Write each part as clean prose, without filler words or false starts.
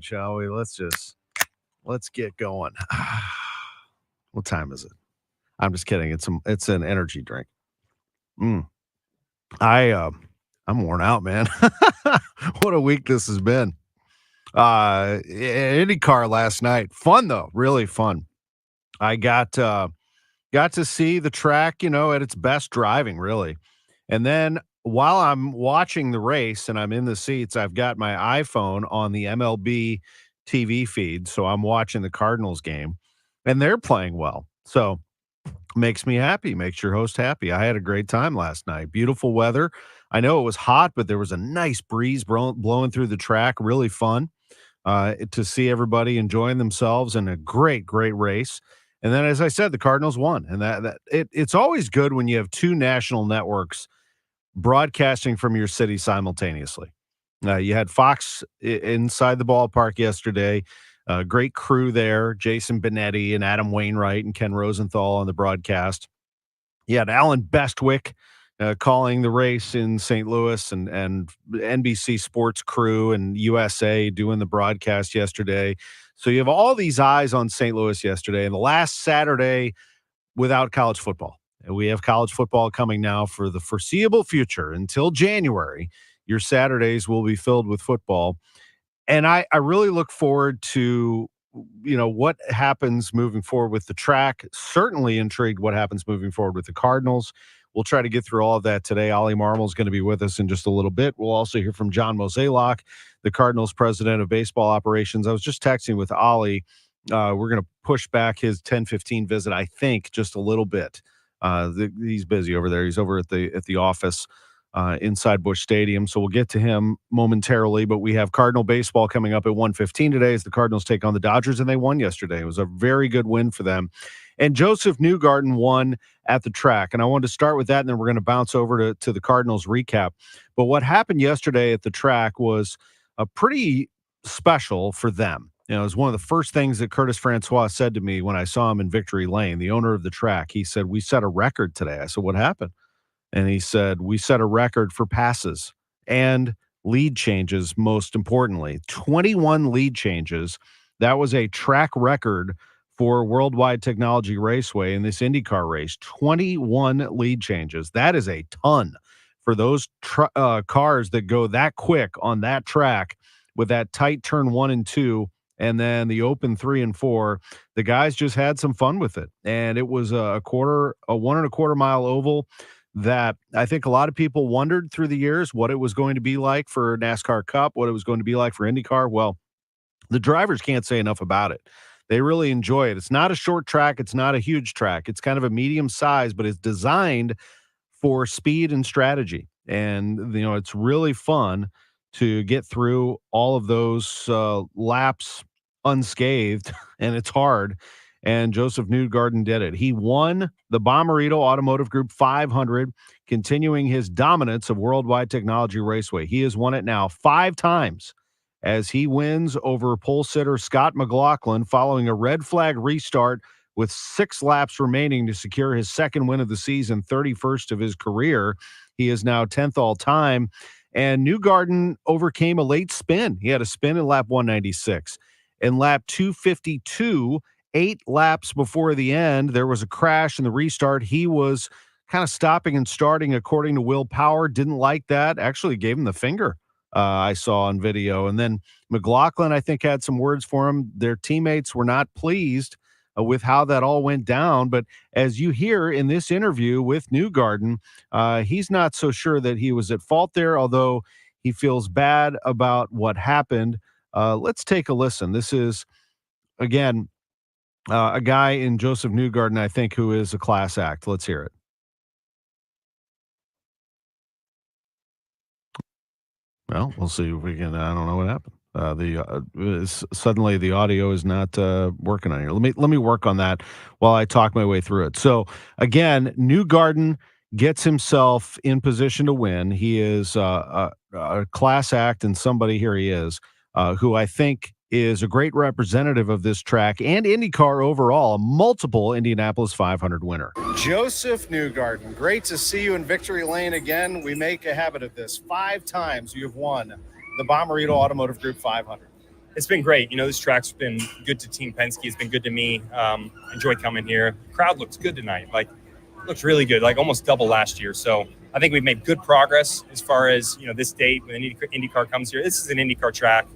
going, shall we? Let's get going. What time is it? I'm just kidding. It's an energy drink. I'm worn out, man. What a week this has been. IndyCar last night. Fun though, really fun. I got to see the track, at its best driving, really. And then while I'm watching the race and I'm in the seats, I've got my iPhone on the MLB TV feed, so I'm watching the Cardinals game, and they're playing well. So makes me happy, makes your host happy. I had a great time last night. Beautiful weather. I know it was hot, but there was a nice breeze blowing through the track. Really fun to see everybody enjoying themselves in a great, great race. And then, as I said, the Cardinals won. And it's always good when you have two national networks broadcasting from your city simultaneously. You had Fox inside the ballpark yesterday. Great crew there, Jason Benetti and Adam Wainwright and Ken Rosenthal on the broadcast. You had Alan Bestwick calling the race in St. Louis, and NBC Sports crew and USA doing the broadcast yesterday. So you have all these eyes on St. Louis yesterday, and the last Saturday without college football. And we have college football coming now for the foreseeable future until January. Your Saturdays will be filled with football. And I really look forward to, what happens moving forward with the track. Certainly intrigued what happens moving forward with the Cardinals. We'll try to get through all of that today. Oli Marmol is going to be with us in just a little bit. We'll also hear from John Mozeliak, the Cardinals president of baseball operations. I was just texting with Oli. We're going to push back his 10:15 visit, I think, just a little bit. He's busy over there. He's over at the office inside Busch Stadium. So we'll get to him momentarily, but we have Cardinal baseball coming up at 1:15 today as the Cardinals take on the Dodgers, and they won yesterday. It was a very good win for them. And Joseph Newgarden won at the track. And I wanted to start with that, and then we're going to bounce over to the Cardinals recap. But what happened yesterday at the track was a pretty special for them. It was one of the first things that Curtis Francois said to me when I saw him in Victory Lane, the owner of the track. He said, "We set a record today." I said, "What happened?" And he said, "We set a record for passes and lead changes, most importantly. 21 lead changes. That was a track record for Worldwide Technology Raceway in this IndyCar race. 21 lead changes. That is a ton for those cars that go that quick on that track with that tight turn 1 and 2 and then the open 3 and 4. The guys just had some fun with it. And it was a 1.25 mile oval that I think a lot of people wondered through the years what it was going to be like for NASCAR Cup, what it was going to be like for IndyCar. Well, the drivers can't say enough about it. They really enjoy it. It's not a short track. It's not a huge track. It's kind of a medium size, but it's designed for speed and strategy. And, it's really fun to get through all of those laps unscathed, and it's hard. And Joseph Newgarden did it. He won the Bommarito Automotive Group 500, continuing his dominance of Worldwide Technology Raceway. He has won it now 5 times as he wins over pole sitter Scott McLaughlin following a red flag restart with 6 laps remaining to secure his second win of the season, 31st of his career. He is now 10th all time. And Newgarden overcame a late spin. He had a spin in lap 196. In lap 252, 8 laps before the end, there was a crash in the restart. He was kind of stopping and starting according to Will Power. Didn't like that. Actually gave him the finger, I saw on video. And then McLaughlin, I think, had some words for him. Their teammates were not pleased with how that all went down. But as you hear in this interview with Newgarden, he's not so sure that he was at fault there, although he feels bad about what happened. Let's take a listen. This is, again, a guy in Joseph Newgarden, I think, who is a class act. Let's hear it. Well, we'll see if we can. I don't know what happened. Suddenly the audio is not working on here. Let me work on that while I talk my way through it. So again, Newgarden gets himself in position to win. He is a class act, and somebody, here he is, who I think is a great representative of this track and IndyCar overall, a multiple Indianapolis 500 winner. Joseph Newgarden, great to see you in Victory Lane again. We make a habit of this. 5 times you have won the Bommarito Automotive Group 500. It's been great. This track's been good to Team Penske. It's been good to me. Enjoy coming here. Crowd looks good tonight. Looks really good, almost double last year. So I think we've made good progress as far as, this date when an IndyCar comes here. This is an IndyCar track.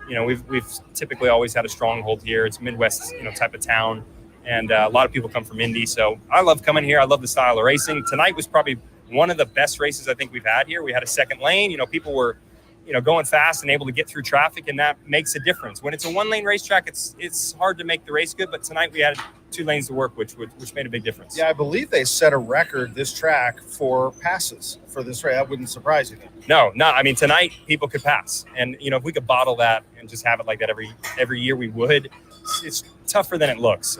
We've typically always had a stronghold here. It's Midwest, type of town. And a lot of people come from Indy. So I love coming here. I love the style of racing. Tonight was probably one of the best races I think we've had here. We had a second lane. People were going fast and able to get through traffic, and that makes a difference. When it's a one-lane racetrack, it's hard to make the race good, but tonight we had 2 lanes to work, which made a big difference. Yeah, I believe they set a record, this track, for passes for this race. That wouldn't surprise you. No, tonight people could pass. And, if we could bottle that and just have it like that every year, we would. It's tougher than it looks.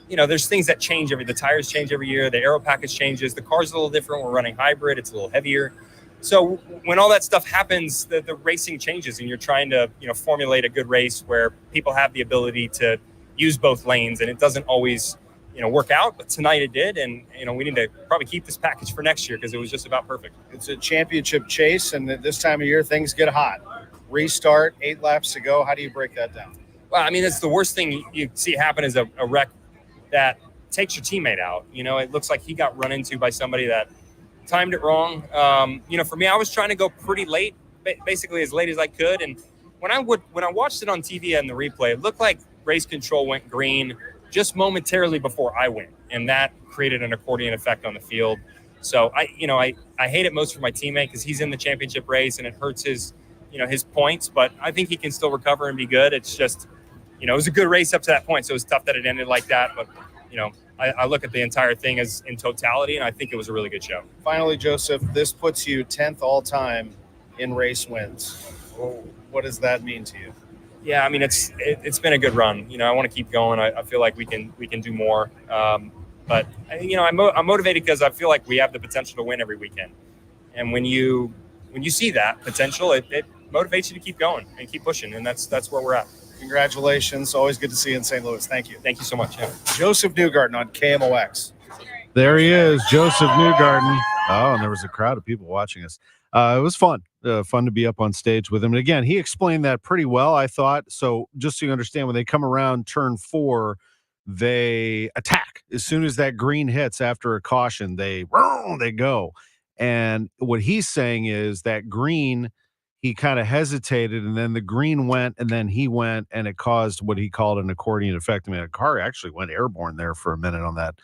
There's things that change the tires change every year, the aero package changes, the car's a little different. We're running hybrid, it's a little heavier. So when all that stuff happens, the racing changes, and you're trying to, formulate a good race where people have the ability to use both lanes, and it doesn't always, work out. But tonight it did, and we need to probably keep this package for next year because it was just about perfect. It's a championship chase, and at this time of year things get hot. Restart, 8 laps to go. How do you break that down? Well, it's the worst thing you see happen is a wreck that takes your teammate out. It looks like he got run into by somebody that timed it wrong. For me, I was trying to go pretty late, basically as late as I could. And when I watched it on TV and the replay, it looked like race control went green just momentarily before I went, and that created an accordion effect on the field. So I hate it most for my teammate because he's in the championship race and it hurts his points, but I think he can still recover and be good. It's just, it was a good race up to that point. So it was tough that it ended like that, but I look at the entire thing as in totality, and I think it was a really good show. Finally, Joseph, this puts you 10th all time in race wins. What does that mean to you? Yeah, it's been a good run. I want to keep going. I feel like we can do more. But I'm motivated because I feel like we have the potential to win every weekend. And when you see that potential, it motivates you to keep going and keep pushing. And that's where we're at. Congratulations. Always good to see you in St. Louis. Thank you. Thank you so much. Yeah. Joseph Newgarden on KMOX. There he is, Joseph Newgarden. Oh, and there was a crowd of people watching us. It was fun to be up on stage with him. And again, he explained that pretty well, I thought. So just so you understand, when they come around turn 4, they attack. As soon as that green hits after a caution, they go. And what he's saying is that green, he kind of hesitated, and then the green went, and then he went, and it caused what he called an accordion effect. The car actually went airborne there for a minute on that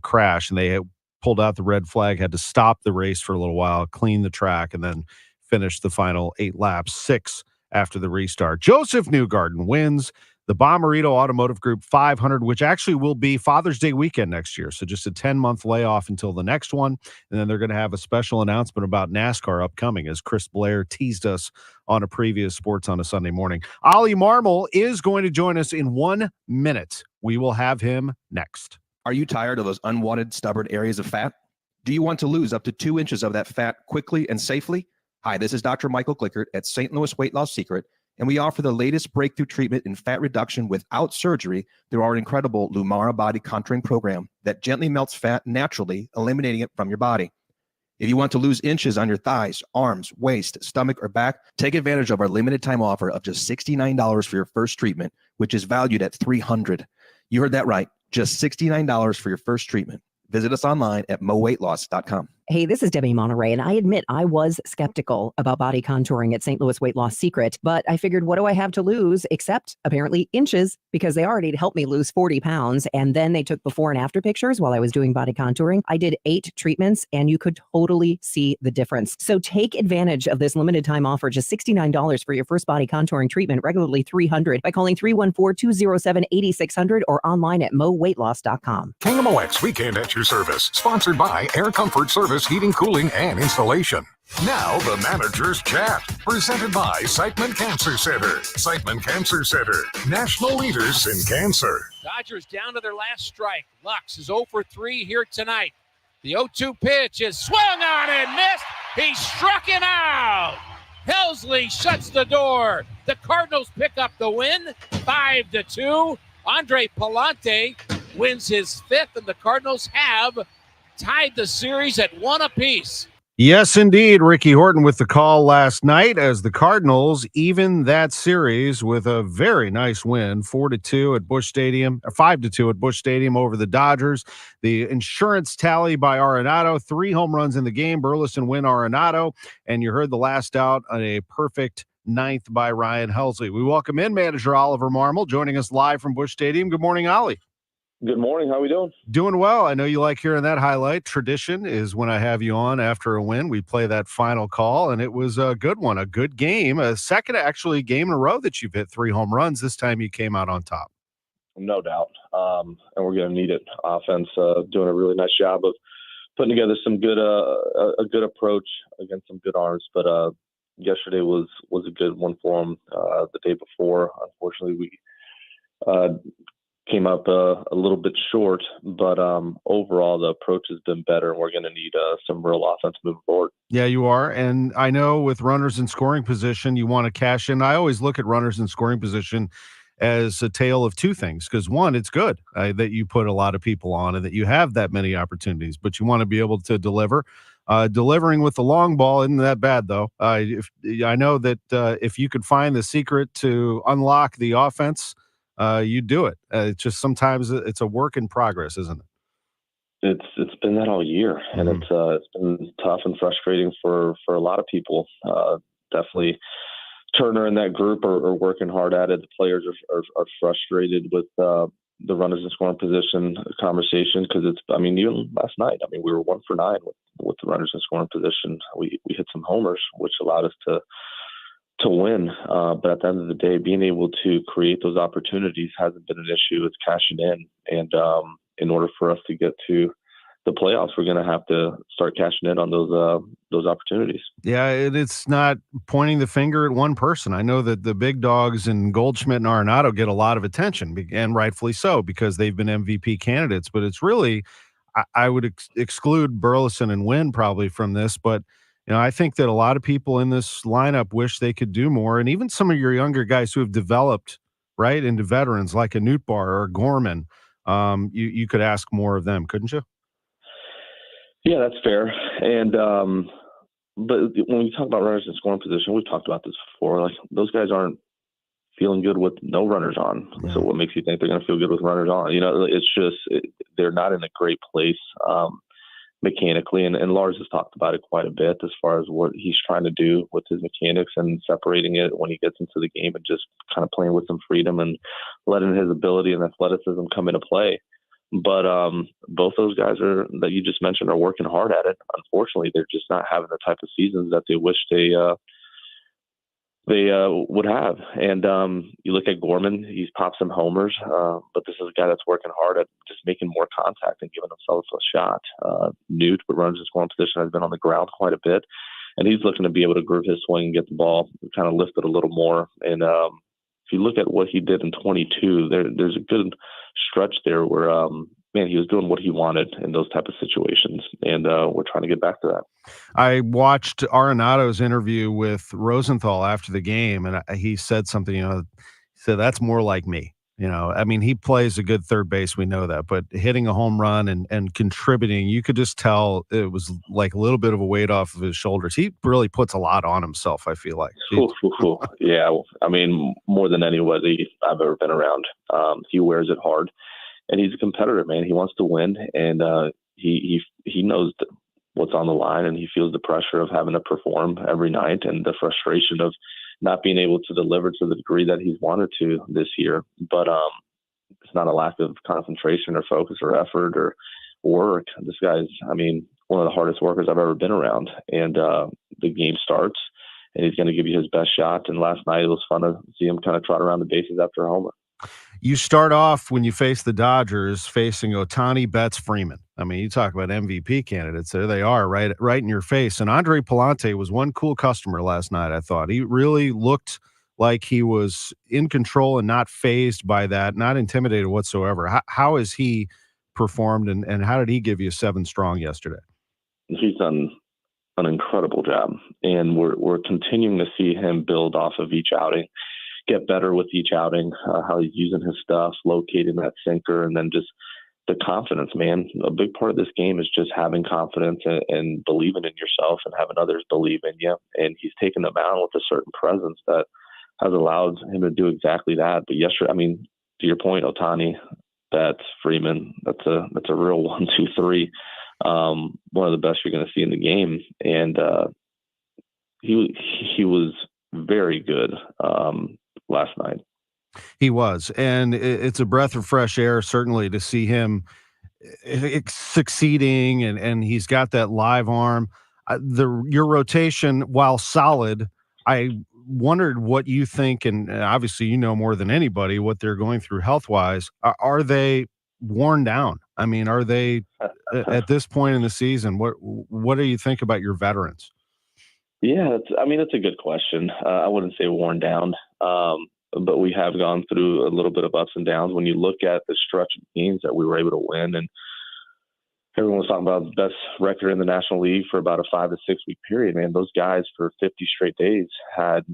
crash, and they had pulled out the red flag, had to stop the race for a little while, clean the track, and then finish the final 8 laps, 6 after the restart. Joseph Newgarden wins the Bommarito Automotive Group 500, which actually will be Father's Day weekend next year. So just a 10-month layoff until the next one. And then they're going to have a special announcement about NASCAR upcoming, as Chris Blair teased us on a previous Sports on a Sunday Morning. Oli Marmol is going to join us in 1 minute. We will have him next. Are you tired of those unwanted, stubborn areas of fat? Do you want to lose up to 2 inches of that fat quickly and safely? Hi, this is Dr. Michael Klickert at St. Louis Weight Loss Secret, and we offer the latest breakthrough treatment in fat reduction without surgery through our incredible Lumara body contouring program that gently melts fat naturally, eliminating it from your body. If you want to lose inches on your thighs, arms, waist, stomach, or back, take advantage of our limited time offer of just $69 for your first treatment, which is valued at $300. You heard that right. Just $69 for your first treatment. Visit us online at moweightloss.com. Hey, this is Debbie Monterey, and I admit I was skeptical about body contouring at St. Louis Weight Loss Secret, but I figured, what do I have to lose except apparently inches, because they already helped me lose 40 pounds, and then they took before and after pictures while I was doing body contouring. I did 8 treatments, and you could totally see the difference. So take advantage of this limited time offer, just $69 for your first body contouring treatment, regularly $300, by calling 314-207-8600 or online at moweightloss.com. KMOX Weekend at your service, sponsored by Air Comfort Service Heating, Cooling, and Installation. Now, the Manager's Chat, presented by Siteman Cancer Center. Siteman Cancer Center, national leaders in cancer. Dodgers down to their last strike. Lux is 0 for 3 here tonight. The 0-2 pitch is swung on and missed. He struck him out. Helsley shuts the door. The Cardinals pick up the win, 5-2. Andre Palante wins his 5th, and the Cardinals have tied the series at 1 apiece. Yes, indeed. Ricky Horton with the call last night as the Cardinals even that series with a very nice win, 4-2 at Busch Stadium, 5-2 at Busch Stadium over the Dodgers. The insurance tally by Arenado, 3 home runs in the game. Burleson win Arenado, and you heard the last out on a perfect ninth by Ryan Helsley. We welcome in manager Oliver Marmol, joining us live from Busch Stadium. Good morning, Ollie. Good morning. How are we doing? Doing well. I know you like hearing that highlight. Tradition is when I have you on after a win, we play that final call, and it was a good one, a good game, a second actually game in a row that you've hit 3 home runs. This time you came out on top. No doubt. And we're going to need it. Offense doing a really nice job of putting together some good a good approach against some good arms. But yesterday was a good one for them. The day before, unfortunately, we came up a little bit short, but overall the approach has been better, and we're going to need some real offense moving forward. Yeah, you are. And I know with runners in scoring position, you want to cash in. I always look at runners in scoring position as a tale of 2 things, because one, it's good that you put a lot of people on and that you have that many opportunities, but you want to be able to deliver. Delivering with the long ball isn't that bad, though. I know that if you could find the secret to unlock the offense, you do it. It's just sometimes it's a work in progress, isn't it? It's been that all year, and it's been tough and frustrating for a lot of people. Definitely, Turner and that group are working hard at it. The players are frustrated with the runners in scoring position conversation, because even last night, we were 1 for 9 with the runners in scoring position. We hit some homers, which allowed us to win. But at the end of the day, being able to create those opportunities hasn't been an issue. It's cashing in. And in order for us to get to the playoffs, we're going to have to start cashing in on those opportunities. Yeah, it's not pointing the finger at one person. I know that the big dogs and Goldschmidt and Arenado get a lot of attention, and rightfully so, because they've been MVP candidates. But it's really, I would exclude Burleson and Wynn probably from this, but I think that a lot of people in this lineup wish they could do more. And even some of your younger guys who have developed right into veterans like a Nootbaar or Gorman, you could ask more of them, couldn't you? Yeah, that's fair. And but when we talk about runners in scoring position, we've talked about this before. Like, those guys aren't feeling good with no runners on. Yeah. So what makes you think they're going to feel good with runners on? It's just they're not in a great place mechanically, and Lars has talked about it quite a bit as far as what he's trying to do with his mechanics and separating it when he gets into the game and just kind of playing with some freedom and letting his ability and athleticism come into play. But both those guys that you just mentioned are working hard at it. Unfortunately, they're just not having the type of seasons that they wish they would have. And you look at Gorman, he's popped some homers, but this is a guy that's working hard at just making more contact and giving himself a shot. Newt, who runs his scoring position, has been on the ground quite a bit, and he's looking to be able to groove his swing and get the ball kind of lifted a little more. And if you look at what he did in 22, there's a good stretch there where, he was doing what he wanted in those type of situations, and we're trying to get back to that. I watched Arenado's interview with Rosenthal after the game, and he said something, he said, that's more like me. He plays a good third base. We know that, but hitting a home run and contributing, you could just tell it was like a little bit of a weight off of his shoulders. He really puts a lot on himself, I feel like. Yeah. More than anybody I've ever been around. He wears it hard, and he's a competitor, man. He wants to win, and he knows what's on the line, and he feels the pressure of having to perform every night and the frustration of not being able to deliver to the degree that he's wanted to this year. But it's not a lack of concentration or focus or effort or work. This guy's, one of the hardest workers I've ever been around. And the game starts, and he's going to give you his best shot. And last night it was fun to see him kind of trot around the bases after a homer. You start off when you face the Dodgers facing Ohtani, Betts, Freeman. You talk about MVP candidates. There they are, right in your face. And Andre Palante was one cool customer last night, I thought. He really looked like he was in control and not fazed by that, not intimidated whatsoever. How has he performed, and how did he give you 7 strong yesterday? He's done an incredible job, and we're continuing to see him build off of each outing, get better with each outing, how he's using his stuff, locating that sinker, and then just the confidence, man. A big part of this game is just having confidence and believing in yourself and having others believe in you. And he's taken them out with a certain presence that has allowed him to do exactly that. But yesterday, I mean, to your point, Otani, that's Freeman. That's a real 1, 2, 3. One of the best you're going to see in the game. And he was very good last night. He was, and it's a breath of fresh air, certainly, to see him succeeding, and he's got that live arm. Your rotation, while solid, I wondered what you think, and obviously you know more than anybody what they're going through health-wise. Are they worn down? I mean, are they at this point in the season? What do you think about your veterans? Yeah, it's a good question. I wouldn't say worn down. But we have gone through a little bit of ups and downs. When you look at the stretch of games that we were able to win, and everyone was talking about the best record in the National League for about a 5 to 6 week period, man, those guys for 50 straight days had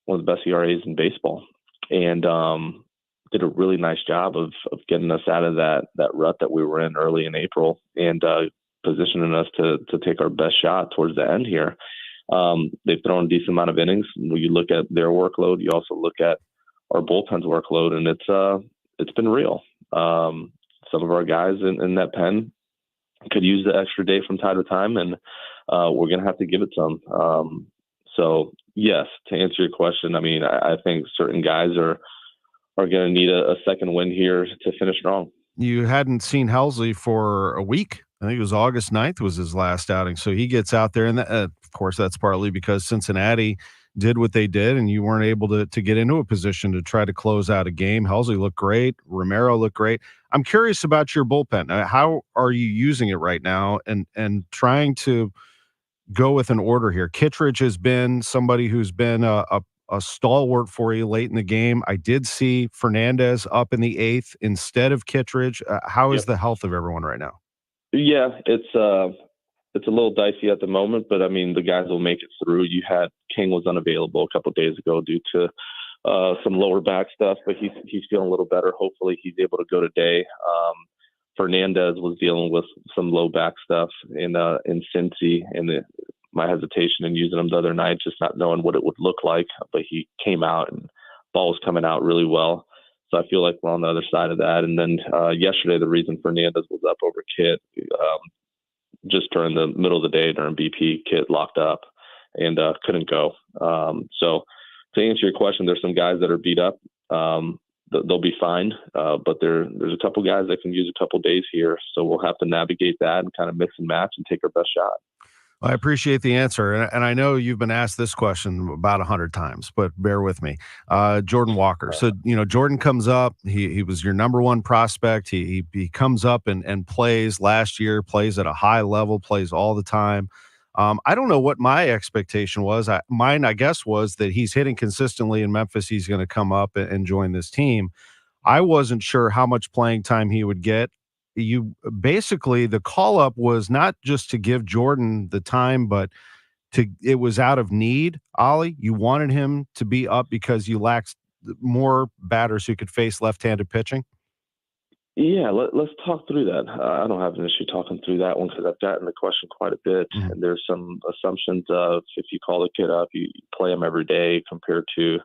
one of the best ERAs in baseball, and did a really nice job of getting us out of that rut that we were in early in April, and positioning us to take our best shot towards the end here. They've thrown a decent amount of innings. When you look at their workload, you also look at our bullpen's workload, and it's been real. Some of our guys in that pen could use the extra day from time to time, and we're going to have to give it to them. So yes, to answer your question, I mean, I think certain guys are going to need a second win here to finish strong. You hadn't seen Helsley for a week. I think it was August 9th was his last outing. So he gets out there, and of course that's partly because Cincinnati did what they did, and you weren't able to get into a position to try to close out a game. Helsley looked great. Romero looked great. I'm curious about your bullpen. How are you using it right now, and trying to go with an order here? Kittredge has been somebody who's been a stalwart for you late in the game. I did see Fernandez up in the 8th instead of Kittredge. How is the health of everyone right now? Yeah, it's a little dicey at the moment, but I mean, the guys will make it through. You had King was unavailable a couple of days ago due to some lower back stuff, but he's feeling a little better. Hopefully he's able to go today. Fernandez was dealing with some low back stuff in Cincy, and my hesitation in using him the other night, just not knowing what it would look like, but he came out and ball was coming out really well. So I feel like we're on the other side of that. And then yesterday, the reason Fernandez was up over Kit, just during the middle of the day during BP, Kit locked up and couldn't go. So to answer your question, there's some guys that are beat up. They'll be fine, but there's a couple guys that can use a couple days here. So we'll have to navigate that and kind of mix and match and take our best shot. Well, I appreciate the answer, and I know you've been asked this question about 100 times, but bear with me. Jordan Walker. So, Jordan comes up. He was your number one prospect. He comes up and plays last year, plays at a high level, plays all the time. I don't know what my expectation was. Mine, I guess, was that he's hitting consistently in Memphis. He's going to come up and join this team. I wasn't sure how much playing time he would get. Basically, the call up was not just to give Jordan the time, but it was out of need. Oli, you wanted him to be up because you lacked more batters who could face left-handed pitching. Yeah, let's talk through that. I don't have an issue talking through that one because I've gotten the question quite a bit. Mm-hmm. And there's some assumptions of if you call the kid up, you play him every day compared to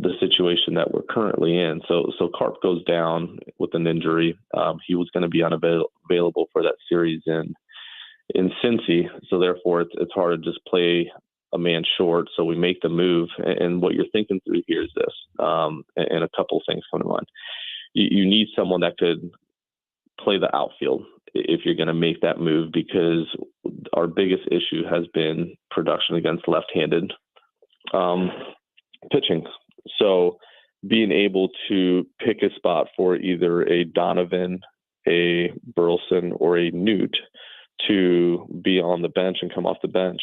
the situation that we're currently in. So Carp goes down with an injury. He was going to be unavailable for that series in Cincy. So therefore, it's hard to just play a man short. So we make the move. And what you're thinking through here is this, and a couple of things come to mind. You need someone that could play the outfield if you're going to make that move, because our biggest issue has been production against left-handed pitching. So being able to pick a spot for either a Donovan, a Burleson, or a Newt to be on the bench and come off the bench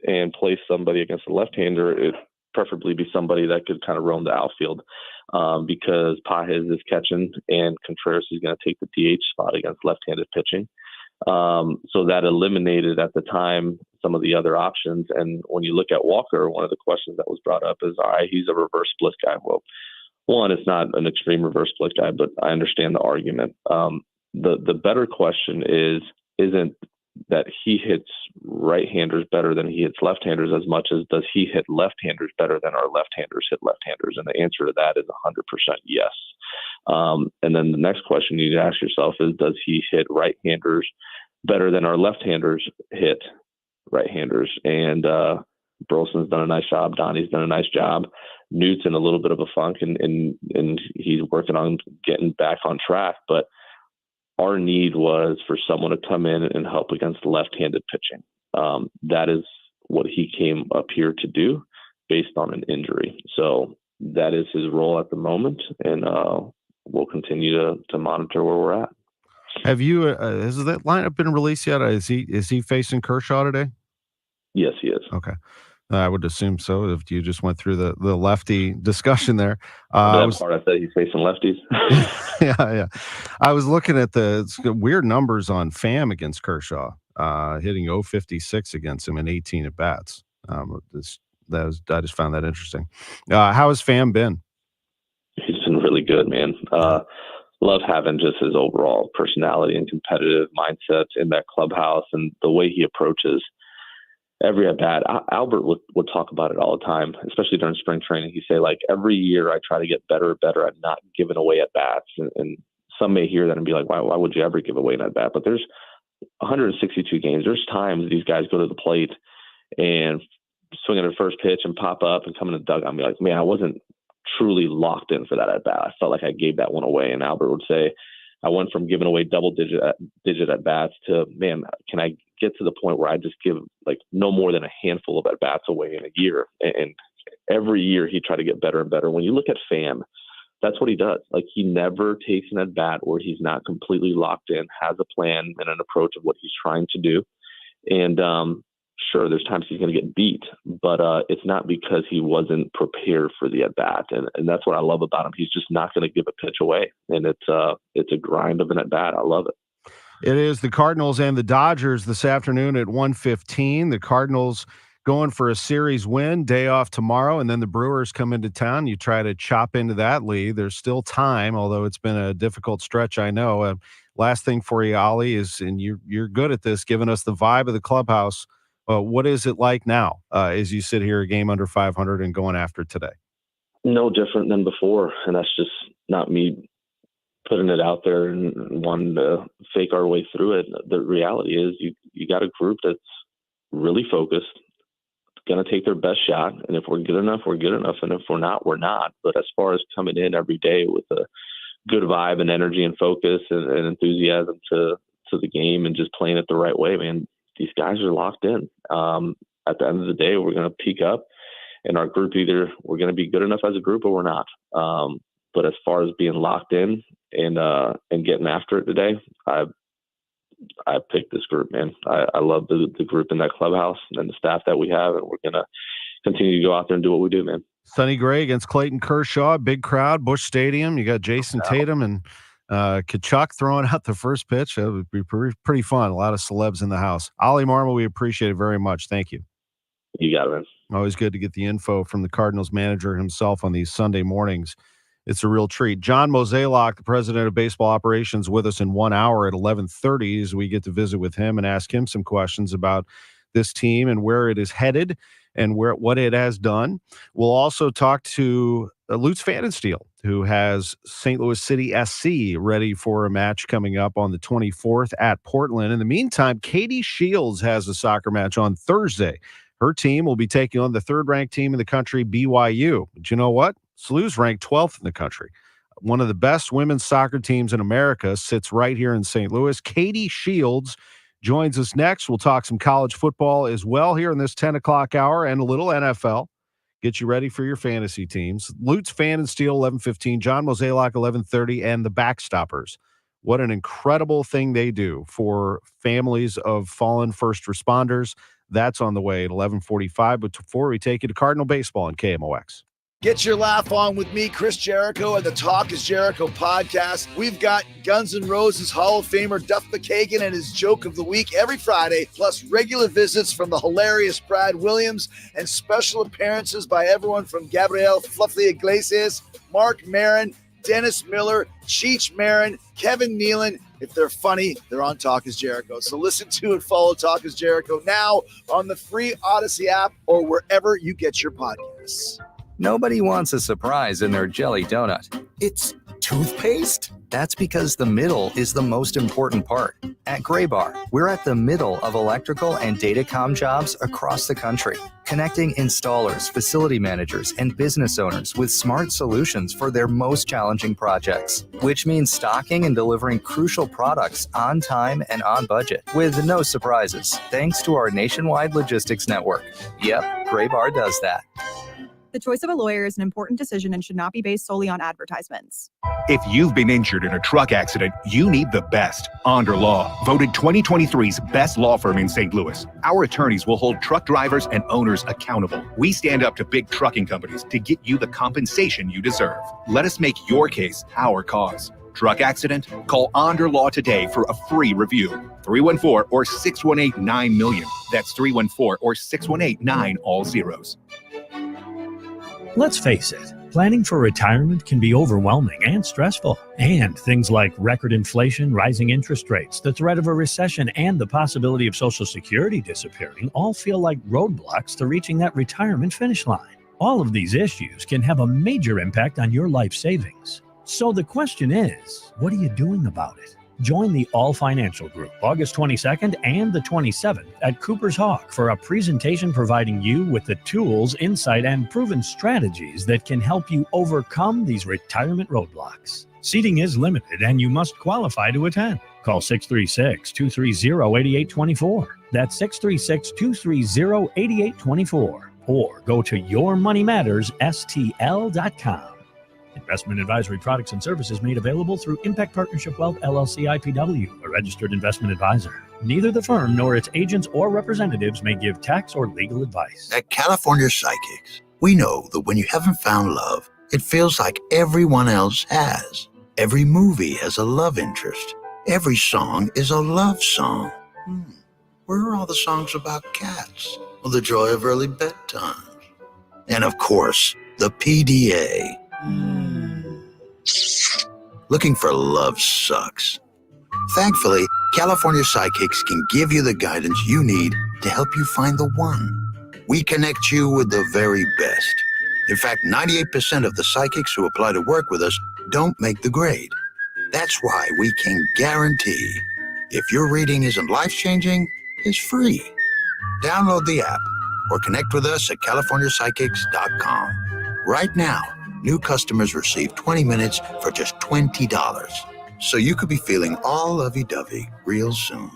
and play somebody against a left-hander, it preferably be somebody that could kind of roam the outfield, because Pajes is catching and Contreras is going to take the DH spot against left-handed pitching. So that eliminated at the time some of the other options. And when you look at Walker, one of the questions that was brought up is, all right, he's a reverse split guy. Well, one, it's not an extreme reverse split guy, but I understand the argument. The better question isn't that he hits right-handers better than he hits left-handers as much as does he hit left-handers better than our left-handers hit left-handers? And the answer to that is 100% yes. And then the next question you need to ask yourself is, does he hit right-handers better than our left-handers hit right-handers? And Burleson's done a nice job. Donnie's done a nice job. Newt's in a little bit of a funk, and he's working on getting back on track. But our need was for someone to come in and help against left-handed pitching. That is what he came up here to do based on an injury. So that is his role at the moment, and we'll continue to monitor where we're at. Have you has that lineup been released yet? Is he facing Kershaw today? Yes, he is. Okay. I would assume so if you just went through the lefty discussion there. That part I said he's facing lefties. Yeah. I was looking at the weird numbers on FAM against Kershaw, hitting 0.56 against him in 18 at bats. I just found that interesting. How has FAM been? He's been really good, man. Love having just his overall personality and competitive mindset in that clubhouse, and the way he approaches every at bat. Albert would talk about it all the time, especially during spring training. He'd say, like, every year I try to get better at not giving away at bats. And some may hear that and be like, why would you ever give away an at bat? But there's 162 games. There's times these guys go to the plate and swing at their first pitch and pop up and come in the dugout and be like, man, I wasn't truly locked in for that at bat. I felt like I gave that one away. And Albert would say, I went from giving away double digit at bats to, man, can I get to the point where I just give like no more than a handful of at bats away in a year? And every year he tried to get better and better. When you look at FAM, that's what he does. Like, he never takes an at bat where he's not completely locked in, has a plan and an approach of what he's trying to do. And sure, there's times he's going to get beat, but it's not because he wasn't prepared for the at bat, and that's what I love about him. He's just not going to give a pitch away, and it's a grind of an at bat. I love it. It is the Cardinals and the Dodgers this afternoon at 1:15. The Cardinals going for a series win, day off tomorrow, and then the Brewers come into town. You try to chop into that lead. There's still time, although it's been a difficult stretch, I know. Last thing for you, Oli, is, and you're good at this, giving us the vibe of the clubhouse. What is it like now as you sit here a game under 500 and going after today? No different than before, and that's just not me putting it out there and wanting to fake our way through it. The reality is you got a group that's really focused, going to take their best shot, and if we're good enough, we're good enough, and if we're not, we're not. But as far as coming in every day with a good vibe and energy and focus and enthusiasm to the game and just playing it the right way, man, these guys are locked in. At the end of the day, we're going to peak up, and our group, either we're going to be good enough as a group or we're not. But as far as being locked in and getting after it today, I picked this group, man. I love the group in that clubhouse and the staff that we have, and we're going to continue to go out there and do what we do, man. Sonny Gray against Clayton Kershaw, big crowd, Busch Stadium. You got Jason Tatum and Kachuk throwing out the first pitch. That would be pretty fun. A lot of celebs in the house. Oli Marmol, we appreciate it very much. Thank you. You got it, man. Always good to get the info from the Cardinals manager himself on these Sunday mornings. It's a real treat. John Mozeliak, the president of baseball operations, with us in 1 hour at 11:30 as we get to visit with him and ask him some questions about this team and where it is headed and what it has done. We'll also talk to Lutz Pfannenstiel, who has St. Louis City SC ready for a match coming up on the 24th at Portland. In the meantime, Katie Shields has a soccer match on Thursday. Her team will be taking on the third-ranked team in the country, BYU. But you know what? StLou's ranked 12th in the country. One of the best women's soccer teams in America sits right here in St. Louis. Katie Shields joins us next. We'll talk some college football as well here in this 10 o'clock hour and a little NFL. Get you ready for your fantasy teams. Lutz Pfannenstiel, 11:15. John Mozeliak, 11:30. And the BackStoppers. What an incredible thing they do for families of fallen first responders. That's on the way at 11:45. But before we take you to Cardinal baseball on KMOX. Get your laugh on with me, Chris Jericho, and the Talk is Jericho podcast. We've got Guns N' Roses Hall of Famer Duff McKagan and his joke of the week every Friday, plus regular visits from the hilarious Brad Williams and special appearances by everyone from Gabriel Fluffy Iglesias, Mark Maron, Dennis Miller, Cheech Marin, Kevin Nealon. If they're funny, they're on Talk is Jericho. So listen to and follow Talk is Jericho now on the free Odyssey app or wherever you get your podcasts. Nobody wants a surprise in their jelly donut. It's toothpaste? That's because the middle is the most important part. At Graybar, we're at the middle of electrical and datacom jobs across the country, connecting installers, facility managers, and business owners with smart solutions for their most challenging projects, which means stocking and delivering crucial products on time and on budget with no surprises, thanks to our nationwide logistics network. Yep, Graybar does that. The choice of a lawyer is an important decision and should not be based solely on advertisements. If you've been injured in a truck accident, you need the best. Onder Law, voted 2023's best law firm in St. Louis. Our attorneys will hold truck drivers and owners accountable. We stand up to big trucking companies to get you the compensation you deserve. Let us make your case our cause. Truck accident? Call Onder Law today for a free review. 314 or 618-9-million. That's 314 or 618-9 all zeros. Let's face it, planning for retirement can be overwhelming and stressful. And things like record inflation, rising interest rates, the threat of a recession, and the possibility of Social Security disappearing all feel like roadblocks to reaching that retirement finish line. All of these issues can have a major impact on your life savings. So the question is, what are you doing about it? Join the All Financial Group August 22nd and the 27th at Cooper's Hawk for a presentation providing you with the tools, insight, and proven strategies that can help you overcome these retirement roadblocks. Seating is limited and you must qualify to attend. Call 636-230-8824. That's 636-230-8824. Or go to yourmoneymattersstl.com. Investment advisory products and services made available through Impact Partnership Wealth LLC IPW, a registered investment advisor. Neither the firm nor its agents or representatives may give tax or legal advice. At California Psychics, we know that when you haven't found love, it feels like everyone else has. Every movie has a love interest. Every song is a love song. Where are all the songs about cats? Or the joy of early bedtime? And of course, the PDA. Looking for love sucks. Thankfully, California Psychics can give you the guidance you need to help you find the one. We connect you with the very best. In fact, 98% of the psychics who apply to work with us don't make the grade. That's why we can guarantee if your reading isn't life-changing, it's free. Download the app or connect with us at CaliforniaPsychics.com. Right now, new customers receive 20 minutes for just $20. So you could be feeling all lovey-dovey real soon.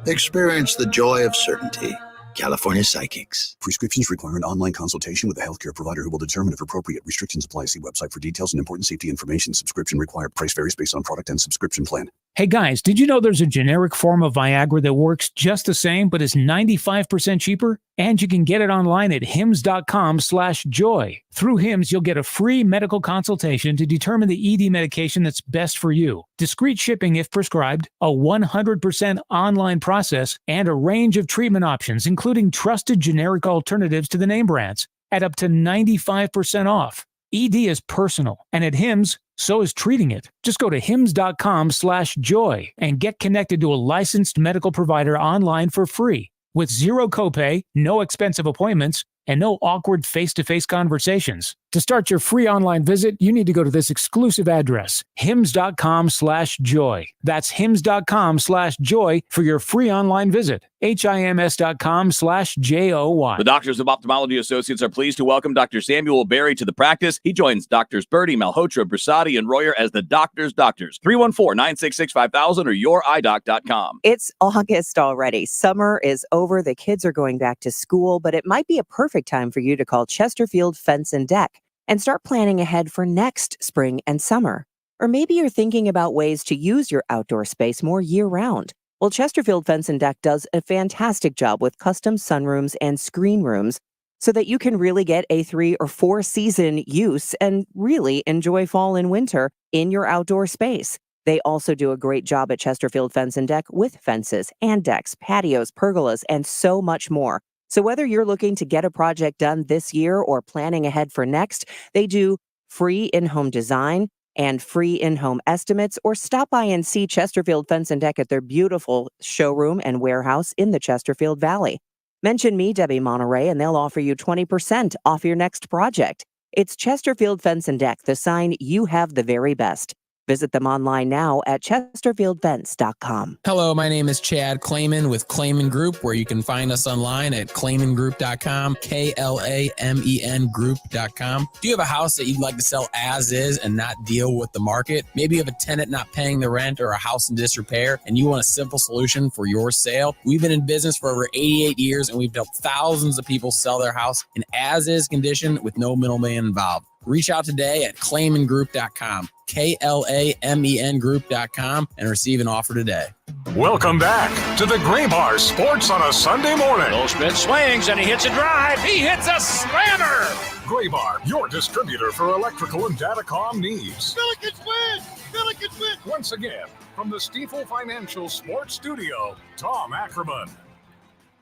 Experience the joy of certainty. California Psychics. Prescriptions require an online consultation with a healthcare provider who will determine if appropriate. Restrictions apply. See website for details and important safety information. Subscription required. Price varies based on product and subscription plan. Hey guys, did you know there's a generic form of Viagra that works just the same but is 95% cheaper? And you can get it online at hims.com/joy. Through Hims, you'll get a free medical consultation to determine the ED medication that's best for you. Discreet shipping if prescribed, a 100% online process, and a range of treatment options, including trusted generic alternatives to the name brands, at up to 95% off. ED is personal, and at Hims, so is treating it. Just go to hims.com/joy and get connected to a licensed medical provider online for free with zero copay, no expensive appointments, and no awkward face-to-face conversations. To start your free online visit, you need to go to this exclusive address, hims.com/joy. That's hims.com/joy for your free online visit. HIMS.com/JOY. The Doctors of Ophthalmology Associates are pleased to welcome Dr. Samuel Berry to the practice. He joins Doctors Birdie, Malhotra, Brasati, and Royer as the Doctors' Doctors. 314-966-5000 or youridoc.com. It's August already. Summer is over. The kids are going back to school, but it might be a perfect time for you to call Chesterfield Fence and Deck and start planning ahead for next spring and summer. Or maybe you're thinking about ways to use your outdoor space more year-round. Well, Chesterfield Fence and Deck does a fantastic job with custom sunrooms and screen rooms so that you can really get a 3 or 4 season use and really enjoy fall and winter in your outdoor space. They also do a great job at Chesterfield Fence and Deck with fences and decks, patios, pergolas, and so much more. So whether you're looking to get a project done this year or planning ahead for next, they do free in-home design and free in-home estimates, or stop by and see Chesterfield Fence and Deck at their beautiful showroom and warehouse in the Chesterfield Valley. Mention me, Debbie Monterey, and they'll offer you 20% off your next project. It's Chesterfield Fence and Deck, the sign you have the very best. Visit them online now at chesterfieldfence.com. Hello, my name is Chad Clayman with Clayman Group, where you can find us online at claymangroup.com, KLAMEN group.com. Do you have a house that you'd like to sell as is and not deal with the market? Maybe you have a tenant not paying the rent or a house in disrepair and you want a simple solution for your sale? We've been in business for over 88 years and we've helped thousands of people sell their house in as-is condition with no middleman involved. Reach out today at claymangroup.com, KLAMEN group.com, and receive an offer today. Welcome back to the Gray Bar Sports on a Sunday morning. Goldschmidt swings and he hits a drive. He hits a slammer. Gray Bar, your distributor for electrical and datacom needs. Billikens win! Billikens win! Once again, from the Stifel Financial Sports Studio, Tom Ackerman.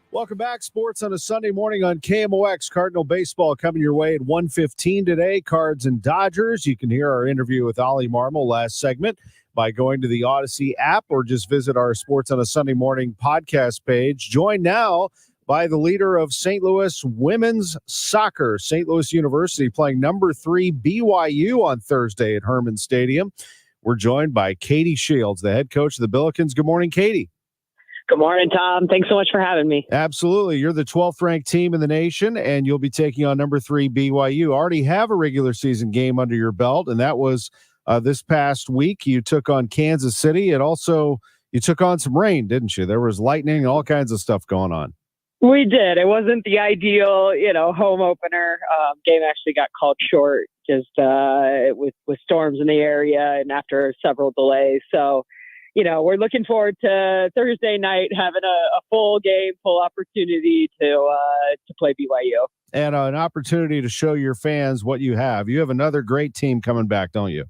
Welcome back. Sports on a Sunday morning on KMOX. Cardinal baseball coming your way at 1:15 today. Cards and Dodgers. You can hear our interview with Oli Marmol last segment by going to the Odyssey app or just visit our Sports on a Sunday morning podcast page. Joined now by the leader of St. Louis women's soccer, St. Louis University, playing number 3 BYU on Thursday at Herman Stadium. We're joined by Katie Shields, the head coach of the Billikens. Good morning, Katie. Good morning, Tom. Thanks so much for having me. Absolutely. You're the 12th ranked team in the nation, and you'll be taking on number 3 BYU. Already have a regular season game under your belt, and that was this past week. You took on Kansas City, and also you took on some rain, didn't you? There was lightning, all kinds of stuff going on. We did. It wasn't the ideal, home opener. Game actually got called short just with storms in the area and after several delays. So, we're looking forward to Thursday night having a full game, full opportunity to play BYU. And an opportunity to show your fans what you have. You have another great team coming back, don't you?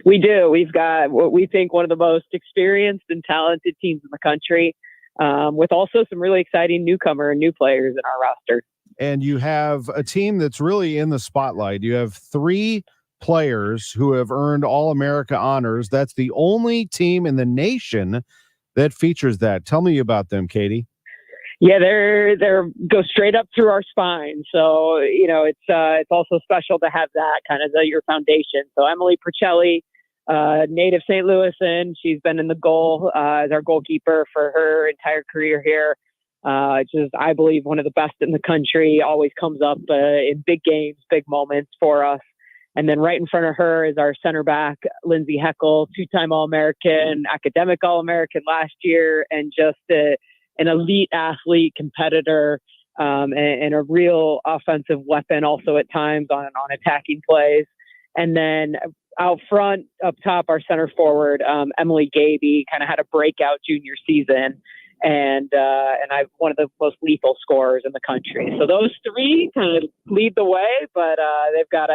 We do. We've got what we think one of the most experienced and talented teams in the country, with also some really exciting newcomer and new players in our roster. And you have a team that's really in the spotlight. You have 3 players who have earned All-America honors. That's the only team in the nation that features that. Tell me about them, Katie. Yeah, they're go straight up through our spine. So, it's also special to have that kind of your foundation. So Emily Percelli, native St. Louisan, she's been in the goal as our goalkeeper for her entire career here. Just, I believe, one of the best in the country, always comes up in big games, big moments for us. And then right in front of her is our center back, Lindsay Heckel, 2-time All-American, academic All-American last year, and just an elite athlete, competitor, and a real offensive weapon also at times on attacking plays. And then out front, up top, our center forward, Emily Gaby, kind of had a breakout junior season. And I'm one of the most lethal scorers in the country. So those 3 kind of lead the way, but they've got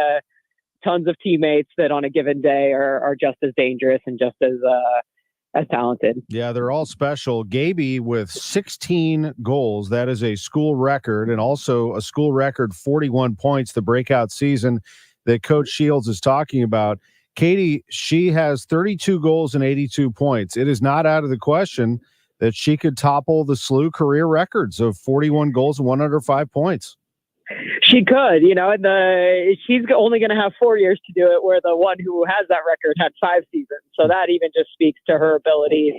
tons of teammates that on a given day are just as dangerous and just as talented. Yeah, they're all special. Gaby with 16 goals. That is a school record, and also a school record 41 points, the breakout season that Coach Shields is talking about. Katie, she has 32 goals and 82 points. It is not out of the question that she could topple the SLU career records of 41 goals and 105 points. She could, and she's only going to have 4 years to do it, where the one who has that record had 5 seasons. So that even just speaks to her abilities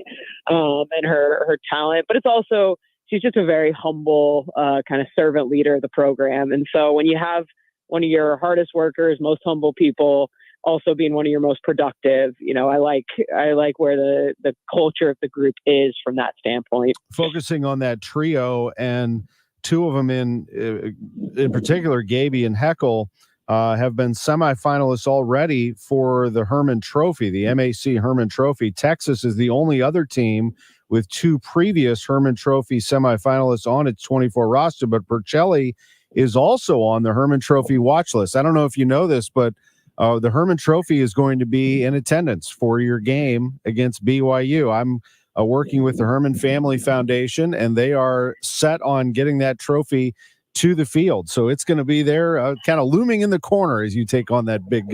and her talent. But it's also, she's just a very humble kind of servant leader of the program. And so when you have one of your hardest workers, most humble people, also being one of your most productive, I like where the culture of the group is from that standpoint. Focusing on that trio, and 2 of them in particular, Gaby and Heckel, have been semifinalists already for the Herman Trophy, the MAC Herman Trophy. Texas is the only other team with 2 previous Herman Trophy semifinalists on its 24 roster, but Percelli is also on the Herman Trophy watch list. I don't know if you know this, but the Herman Trophy is going to be in attendance for your game against BYU. I'm working with the Herman Family Foundation, and they are set on getting that trophy to the field. So it's going to be there kind of looming in the corner as you take on that big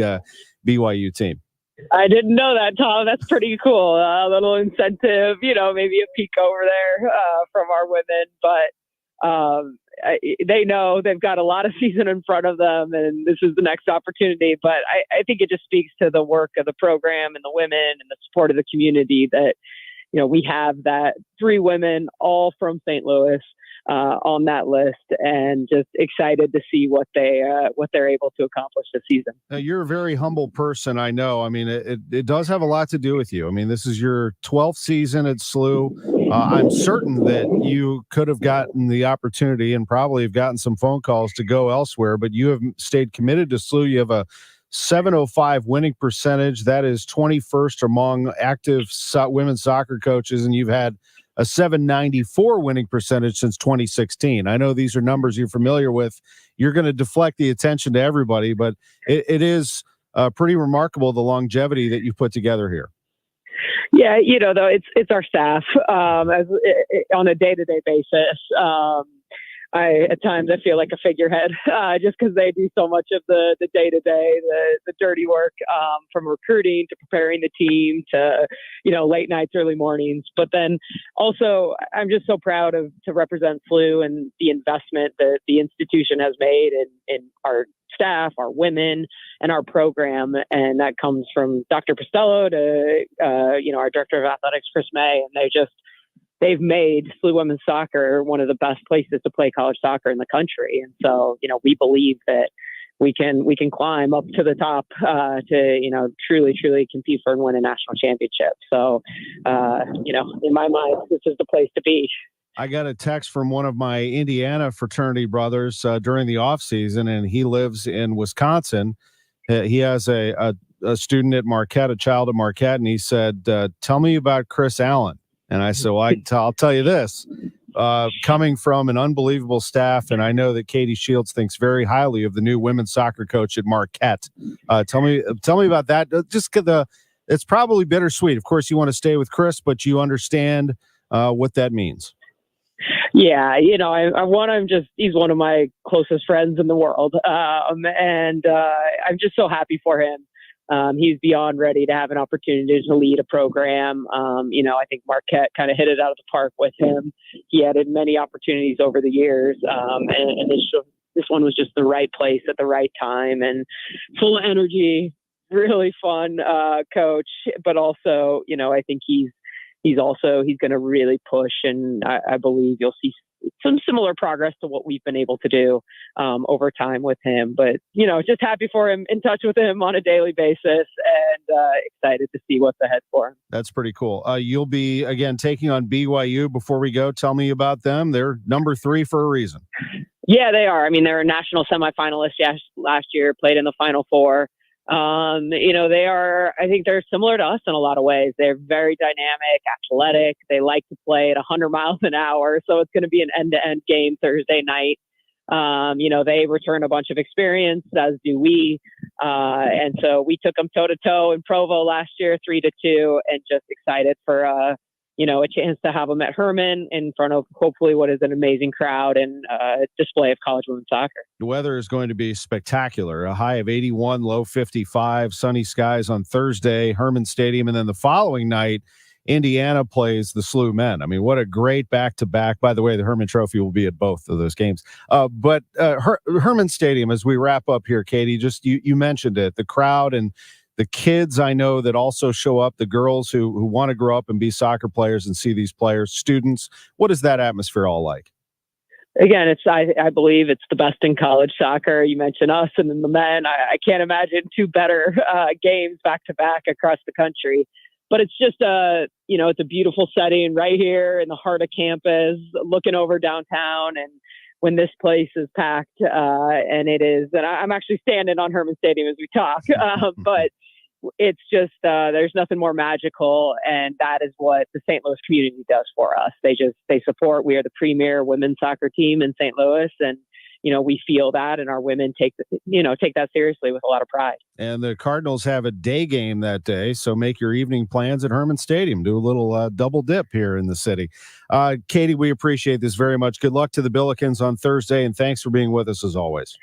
BYU team. I didn't know that, Tom. That's pretty cool. A little incentive, maybe a peek over there from our women. But they know they've got a lot of season in front of them, and this is the next opportunity. But I think it just speaks to the work of the program and the women and the support of the community that, we have that 3 women all from St. Louis on that list, and just excited to see what they're able to accomplish this season. Now, you're a very humble person, I know. I mean, it does have a lot to do with you. I mean, this is your 12th season at SLU. I'm certain that you could have gotten the opportunity and probably have gotten some phone calls to go elsewhere, but you have stayed committed to SLU. You have a 705 winning percentage. That is 21st among active women's soccer coaches, and you've had a 794 winning percentage since 2016. I know these are numbers you're familiar with. You're going to deflect the attention to everybody, but it is pretty remarkable the longevity that you've put together here. Yeah, though it's our staff on a day-to-day basis. At times I feel like a figurehead just because they do so much of the day-to-day, the dirty work, from recruiting to preparing the team to, late nights, early mornings. But then also I'm just so proud to represent SLU and the investment that the institution has made in our staff, our women, and our program. And that comes from Dr. Postello to, our director of athletics, Chris May, and they've made SLU women's soccer one of the best places to play college soccer in the country. And so, we believe that we can climb up to the top to, truly compete for and win a national championship. So, in my mind, this is the place to be. I got a text from one of my Indiana fraternity brothers during the off season, and he lives in Wisconsin. He has a student at Marquette, a child at Marquette, and he said, tell me about Chris Allen. And I said, well, I'll tell you this, coming from an unbelievable staff, and I know that Katie Shields thinks very highly of the new women's soccer coach at Marquette. Tell me about that. It's probably bittersweet. Of course, you want to stay with Chris, but you understand what that means. Yeah, he's one of my closest friends in the world, and I'm just so happy for him. He's beyond ready to have an opportunity to lead a program. I think Marquette kind of hit it out of the park with him. He added many opportunities over the years, and this one was just the right place at the right time, and full of energy, really fun coach. But also, I think he's going to really push, and I believe you'll see some similar progress to what we've been able to do over time with him. But, just happy for him, in touch with him on a daily basis, and excited to see what's ahead for him. That's pretty cool. You'll be, again, taking on BYU. Before we go, tell me about them. They're number 3 for a reason. Yeah, they are. I mean, they're a national semifinalist last year, played in the Final Four. They are, I think they're similar to us in a lot of ways. They're very dynamic, athletic. They like to play at 100 miles an hour. So it's going to be an end-to-end game Thursday night. They return a bunch of experience, as do we. And so we took them toe to toe in Provo last year, 3-2, and just excited for, a chance to have them at Herman in front of hopefully what is an amazing crowd and display of college women's soccer. The weather is going to be spectacular. A high of 81, low 55, sunny skies on Thursday, Herman Stadium. And then the following night, Indiana plays the SLU men. I mean, what a great back-to-back. By the way, the Herman Trophy will be at both of those games. But Herman Stadium, as we wrap up here, Katie, just you mentioned it, the crowd and the kids I know that also show up, the girls who want to grow up and be soccer players and see these players, students. What is that atmosphere all like? Again, I believe it's the best in college soccer. You mentioned us and then the men. I can't imagine 2 better games back to back across the country. But it's just it's a beautiful setting right here in the heart of campus, looking over downtown. And when this place is packed, and it is, and I'm actually standing on Herman Stadium as we talk, but it's just, there's nothing more magical. And that is what the St. Louis community does for us. They support, we are the premier women's soccer team in St. Louis. And, we feel that, and our women take that seriously with a lot of pride. And the Cardinals have a day game that day, so make your evening plans at Herman Stadium. Do a little double dip here in the city. Katie, we appreciate this very much. Good luck to the Billikens on Thursday, and thanks for being with us as always.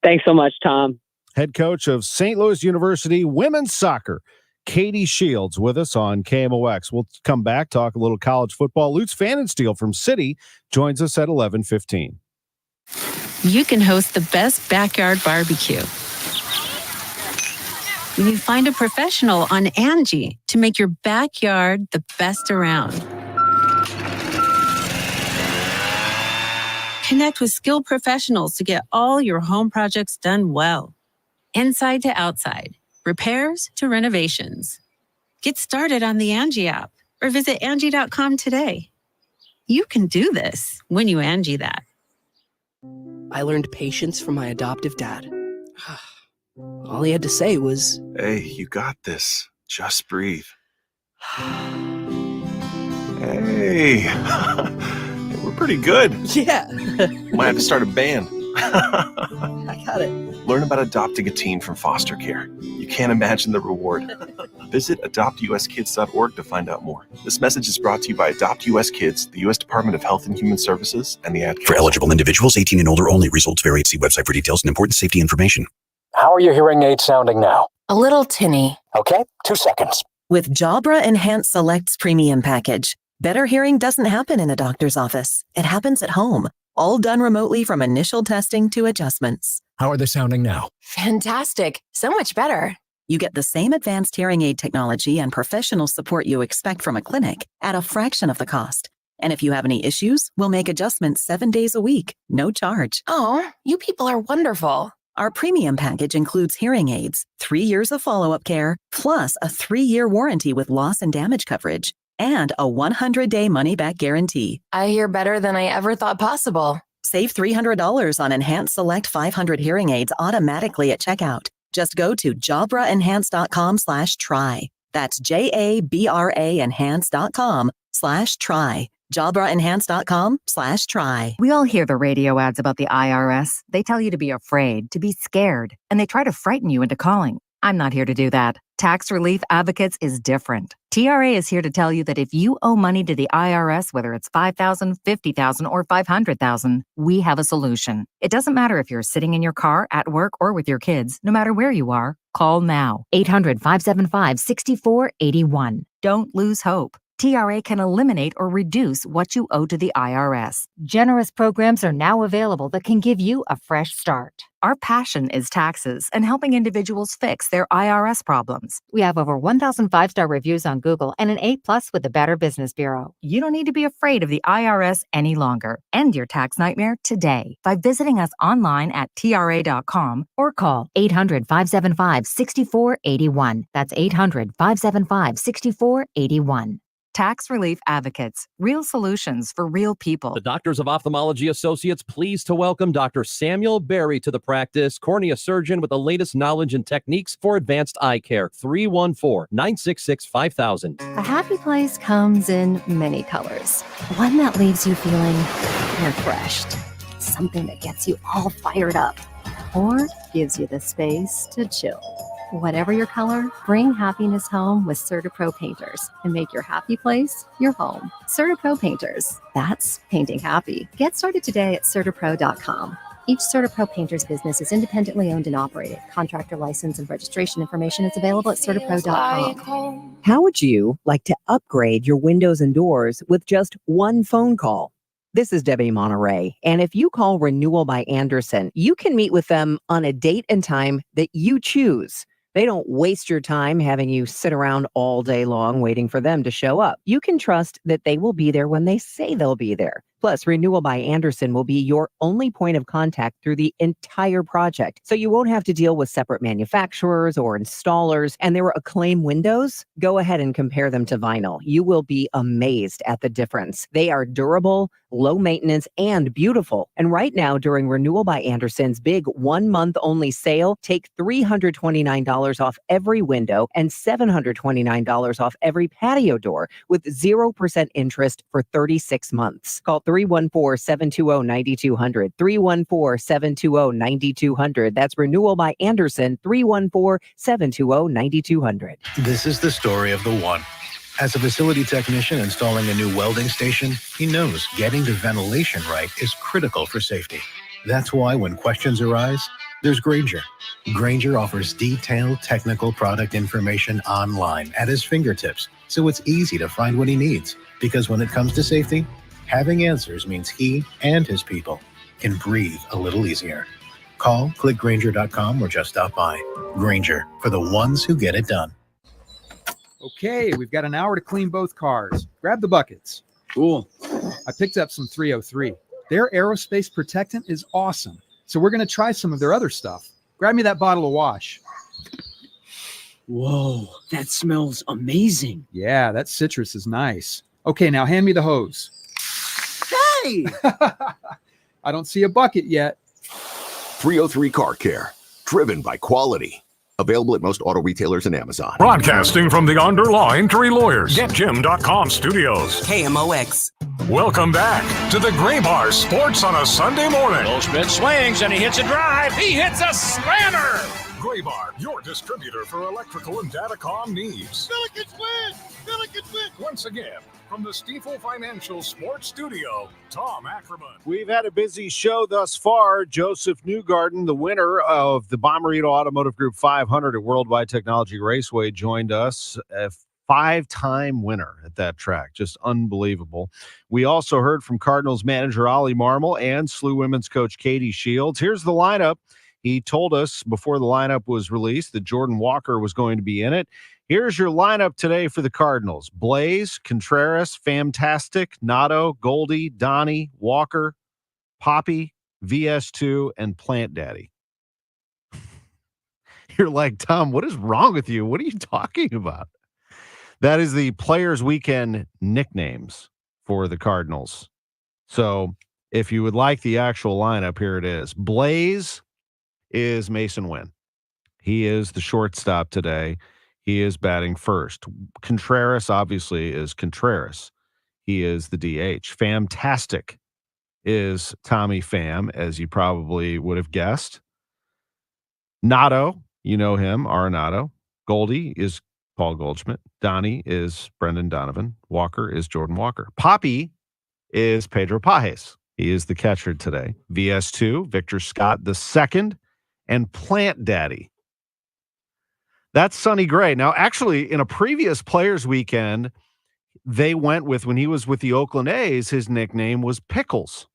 Thanks so much, Tom. Head coach of St. Louis University women's soccer, Katie Shields, with us on KMOX. We'll come back, talk a little college football. Lutz Pfannenstiel from City joins us at 11:15. You can host the best backyard barbecue when you find a professional on Angie to make your backyard the best around. Connect with skilled professionals to get all your home projects done well. Inside to outside, repairs to renovations. Get started on the Angie app or visit Angie.com today. You can do this when you Angie that. I learned patience from my adoptive dad. All he had to say was, "Hey, you got this. Just breathe." Hey, we're pretty good. Yeah. Might have to start a band. I got it. Learn about adopting a teen from foster care. You can't imagine the reward. Visit adoptuskids.org to find out more. This message is brought to you by Adopt US Kids, the U.S. Department of Health and Human Services, and the Ad Council. For eligible individuals, 18 and older only. Results vary. See website for details and important safety information. How are your hearing aids sounding now? A little tinny. Okay, 2 seconds. With Jabra Enhanced Select's premium package, better hearing doesn't happen in a doctor's office. It happens at home, all done remotely from initial testing to adjustments. How are they sounding now? Fantastic. So much better. You get the same advanced hearing aid technology and professional support you expect from a clinic at a fraction of the cost. And if you have any issues, we'll make adjustments 7 days a week, no charge. Oh, you people are wonderful. Our premium package includes hearing aids, 3 years of follow-up care, plus a 3-year warranty with loss and damage coverage, and a 100-day money-back guarantee. I hear better than I ever thought possible. Save $300 on Enhanced Select 500 hearing aids automatically at checkout. Just go to jabraenhance.com/try. That's JABRA enhance.com/try. jabraenhance.com/try. We all hear the radio ads about the IRS. They tell you to be afraid, to be scared, and they try to frighten you into calling. I'm not here to do that. Tax Relief Advocates is different. TRA is here to tell you that if you owe money to the IRS, whether it's $5,000, $50,000, or $500,000, we have a solution. It doesn't matter if you're sitting in your car, at work, or with your kids. No matter where you are, call now. 800-575-6481. Don't lose hope. TRA can eliminate or reduce what you owe to the IRS. Generous programs are now available that can give you a fresh start. Our passion is taxes and helping individuals fix their IRS problems. We have over 1,000 5-star reviews on Google and an A+ with the Better Business Bureau. You don't need to be afraid of the IRS any longer. End your tax nightmare today by visiting us online at TRA.com or call 800-575-6481. That's 800-575-6481. Tax Relief Advocates, real solutions for real people. The Doctors of Ophthalmology Associates pleased to welcome Dr. Samuel Berry to the practice, cornea surgeon with the latest knowledge and techniques for advanced eye care. 314-966-5000. A happy place comes in many colors. One that leaves you feeling refreshed. Something that gets you all fired up. Or gives you the space to chill. Whatever your color, bring happiness home with CertaPro Painters and make your happy place your home. CertaPro Painters, that's painting happy. Get started today at CertaPro.com. Each CertaPro Painters business is independently owned and operated. Contractor license and registration information is available at CertaPro.com. How would you like to upgrade your windows and doors with just one phone call? This is Debbie Monterey, and if you call Renewal by Andersen, you can meet with them on a date and time that you choose. They don't waste your time having you sit around all day long waiting for them to show up. You can trust that they will be there when they say they'll be there. Plus, Renewal by Andersen will be your only point of contact through the entire project, so you won't have to deal with separate manufacturers or installers. And there are Acclaim windows. Go ahead and compare them to vinyl. You will be amazed at the difference. They are durable, low maintenance, and beautiful. And right now, during Renewal by Andersen's big 1-month only sale, take $329 off every window and $729 off every patio door with 0% interest for 36 months. Call 314-720-9200. 314-720-9200. That's Renewal by Anderson, 314-720-9200. This is the story of the one. As a facility technician installing a new welding station, he knows getting the ventilation right is critical for safety. That's why when questions arise, there's Grainger. Grainger offers detailed technical product information online at his fingertips, so it's easy to find what he needs. Because when it comes to safety, having answers means he and his people can breathe a little easier. Call, click Grainger.com, or just stop by. Grainger, for the ones who get it done. Okay, we've got an hour to clean both cars. Grab the buckets. Cool. I picked up some 303. Their aerospace protectant is awesome, so we're going to try some of their other stuff. Grab me that bottle of wash. Whoa, that smells amazing. Yeah, that citrus is nice. Okay, now hand me the hose. Hey! I don't see a bucket yet. 303 Car Care, driven by quality. Available at most auto retailers and Amazon. Broadcasting from the Underlaw Injury Lawyers, GetJim.com studios. KMOX. Welcome back to the Gray Bar Sports on a Sunday morning. Goldschmidt swings and he hits a drive. He hits a slammer. Gray Bar, your distributor for electrical and datacom needs. Billikens win! Billikens win! Once again, from the Stifel Financial Sports Studio, Tom Ackerman. We've had a busy show thus far. Joseph Newgarden, the winner of the Bommarito Automotive Group 500 at Worldwide Technology Raceway, joined us. A 5-time winner at that track. Just unbelievable. We also heard from Cardinals manager Oli Marmol and SLU women's coach Katie Shields. Here's the lineup. He told us before the lineup was released that Jordan Walker was going to be in it. Here's your lineup today for the Cardinals. Blaze, Contreras, Fantastic, Nato, Goldie, Donnie, Walker, Poppy, VS2, and Plant Daddy. You're like, Tom, what is wrong with you? What are you talking about? That is the Players Weekend nicknames for the Cardinals. So if you would like the actual lineup, here it is. Blaze is Mason Wynn. He is the shortstop today. He is batting first. Contreras, obviously, is Contreras. He is the DH. Fantastic is Tommy Pham, as you probably would have guessed. Nato, you know him, Arenado. Goldie is Paul Goldschmidt. Donnie is Brendan Donovan. Walker is Jordan Walker. Poppy is Pedro Pajes. He is the catcher today. VS2, Victor Scott II, and Plant Daddy. That's Sonny Gray. Now, actually, in a previous Players Weekend, they went with, when he was with the Oakland A's, his nickname was Pickles.